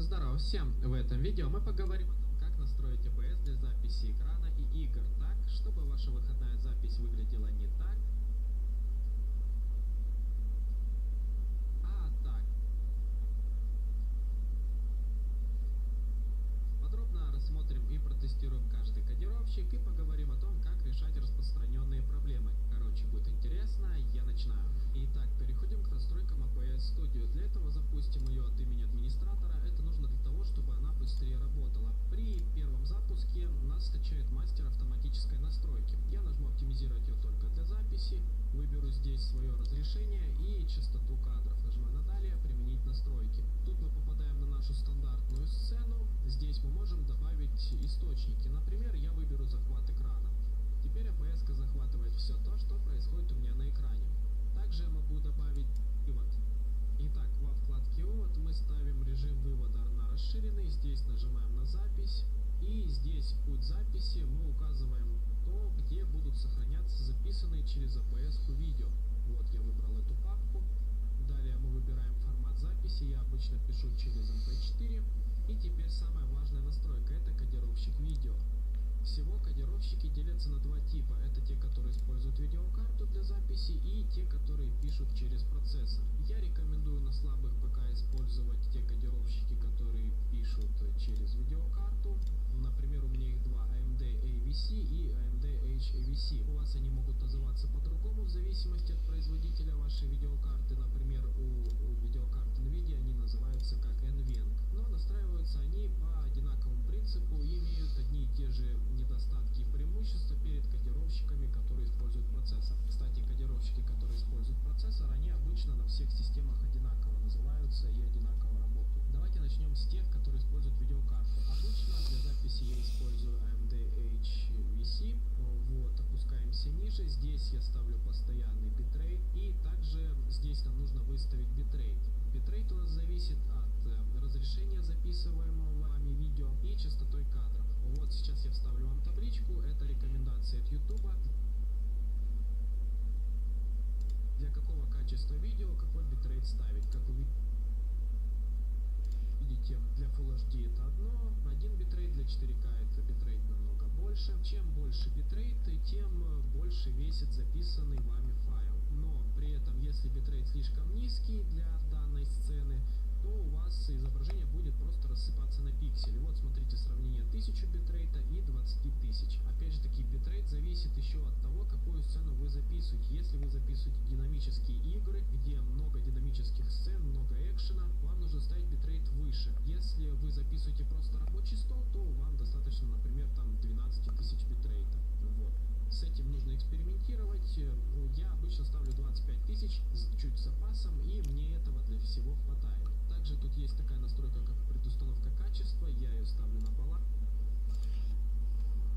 Здорово всем! В этом видео мы поговорим о том, как настроить OBS для записи экрана и игр так, чтобы ваша выходная запись выглядела не так, а так. Подробно рассмотрим и протестируем каждый кодировщик и поговорим о том, как решать распространенные проблемы. Короче, будет интересно, я начинаю. Итак, переходим к настройкам OBS Studio. Для этого запустим ее от имени администратора. Это нужно для того, чтобы она быстрее работала. При первом запуске нас скачает мастер автоматической настройки. Я нажму оптимизировать ее только для записи, выберу здесь свое разрешение и частоту кадров. Нажимаю на далее, применить настройки. Тут мы попадаем на нашу стандартную сцену. Здесь мы можем добавить источники. Например, я выберу захват экрана. Теперь OBS захватывает все то, что происходит у меня на экране. Также я могу добавить вывод. Итак, во вкладке «Вывод» мы ставим режим вывода на расширенный, здесь нажимаем на запись, и здесь в путь записи мы указываем то, где будут сохраняться записанные через OBS видео. Вот я выбрал эту папку. Далее мы выбираем формат записи, я обычно пишу через MP4. И теперь самая важная настройка — это кодировщик видео. Всего кодировщики делятся на два типа. Это те, которые используют видеокарту для записи, и те, которые пишут через процессор. Я рекомендую на слабых ПК использовать те кодировщики, которые пишут через видеокарту. Например, у меня их два: AMD AVC и AMD HAVC. У вас они могут называться по-другому в зависимости от производителя вашей видеокарты. Например, у видеокарты NVIDIA они называются как NVENC. Но настраиваются они по одинаковому принципу и имеют одни и те же недостатки и преимущества перед кодировщиками, которые используют процессор. Кстати, кодировщики, которые используют процессор, они обычно на всех системах одинаково называются и одинаково работают. Давайте начнем с тех, которые используют видеокарту. Обычно для записи я использую AMD HVC. Вот, опускаемся ниже. Здесь я ставлю постоянный битрейт, и также здесь нам нужно выставить битрейт. Битрейт у нас зависит от разрешения записываемого вами видео и частотой кадров. Вот сейчас я вставлю вам табличку. Это рекомендации от YouTube. Для какого качества видео какой битрейт ставить. Как вы видите, для Full HD это один битрейт, для 4К это битрейт намного больше. Чем больше битрейт, тем больше весит записанный вами файл. Но при этом, если битрейт слишком низкий для данной сцены, то у вас изображение будет просто рассыпаться на пиксели. Вот смотрите сравнение 1000 битрейта и 20 тысяч. Опять же таки, битрейт зависит еще от того, какую сцену вы записываете. Если вы записываете динамические игры, где много динамических сцен, много экшена, вам нужно ставить битрейт выше. Если вы записываете просто рабочий стол, то вам достаточно, например, там 12 тысяч битрейта. Вот. С этим нужно экспериментировать. Я обычно ставлю 25 тысяч с чуть запасом, и мне этого для всего хватает. Также тут есть такая настройка, как предустановка качества. Я ее ставлю на баланс.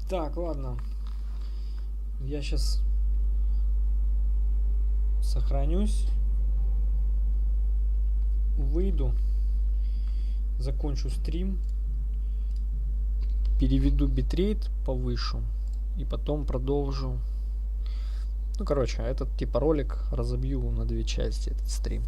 Так, ладно. Я сейчас сохранюсь, выйду, закончу стрим, переведу битрейт повыше и потом продолжу. Ну, короче, этот типа ролик разобью на две части, этот стрим.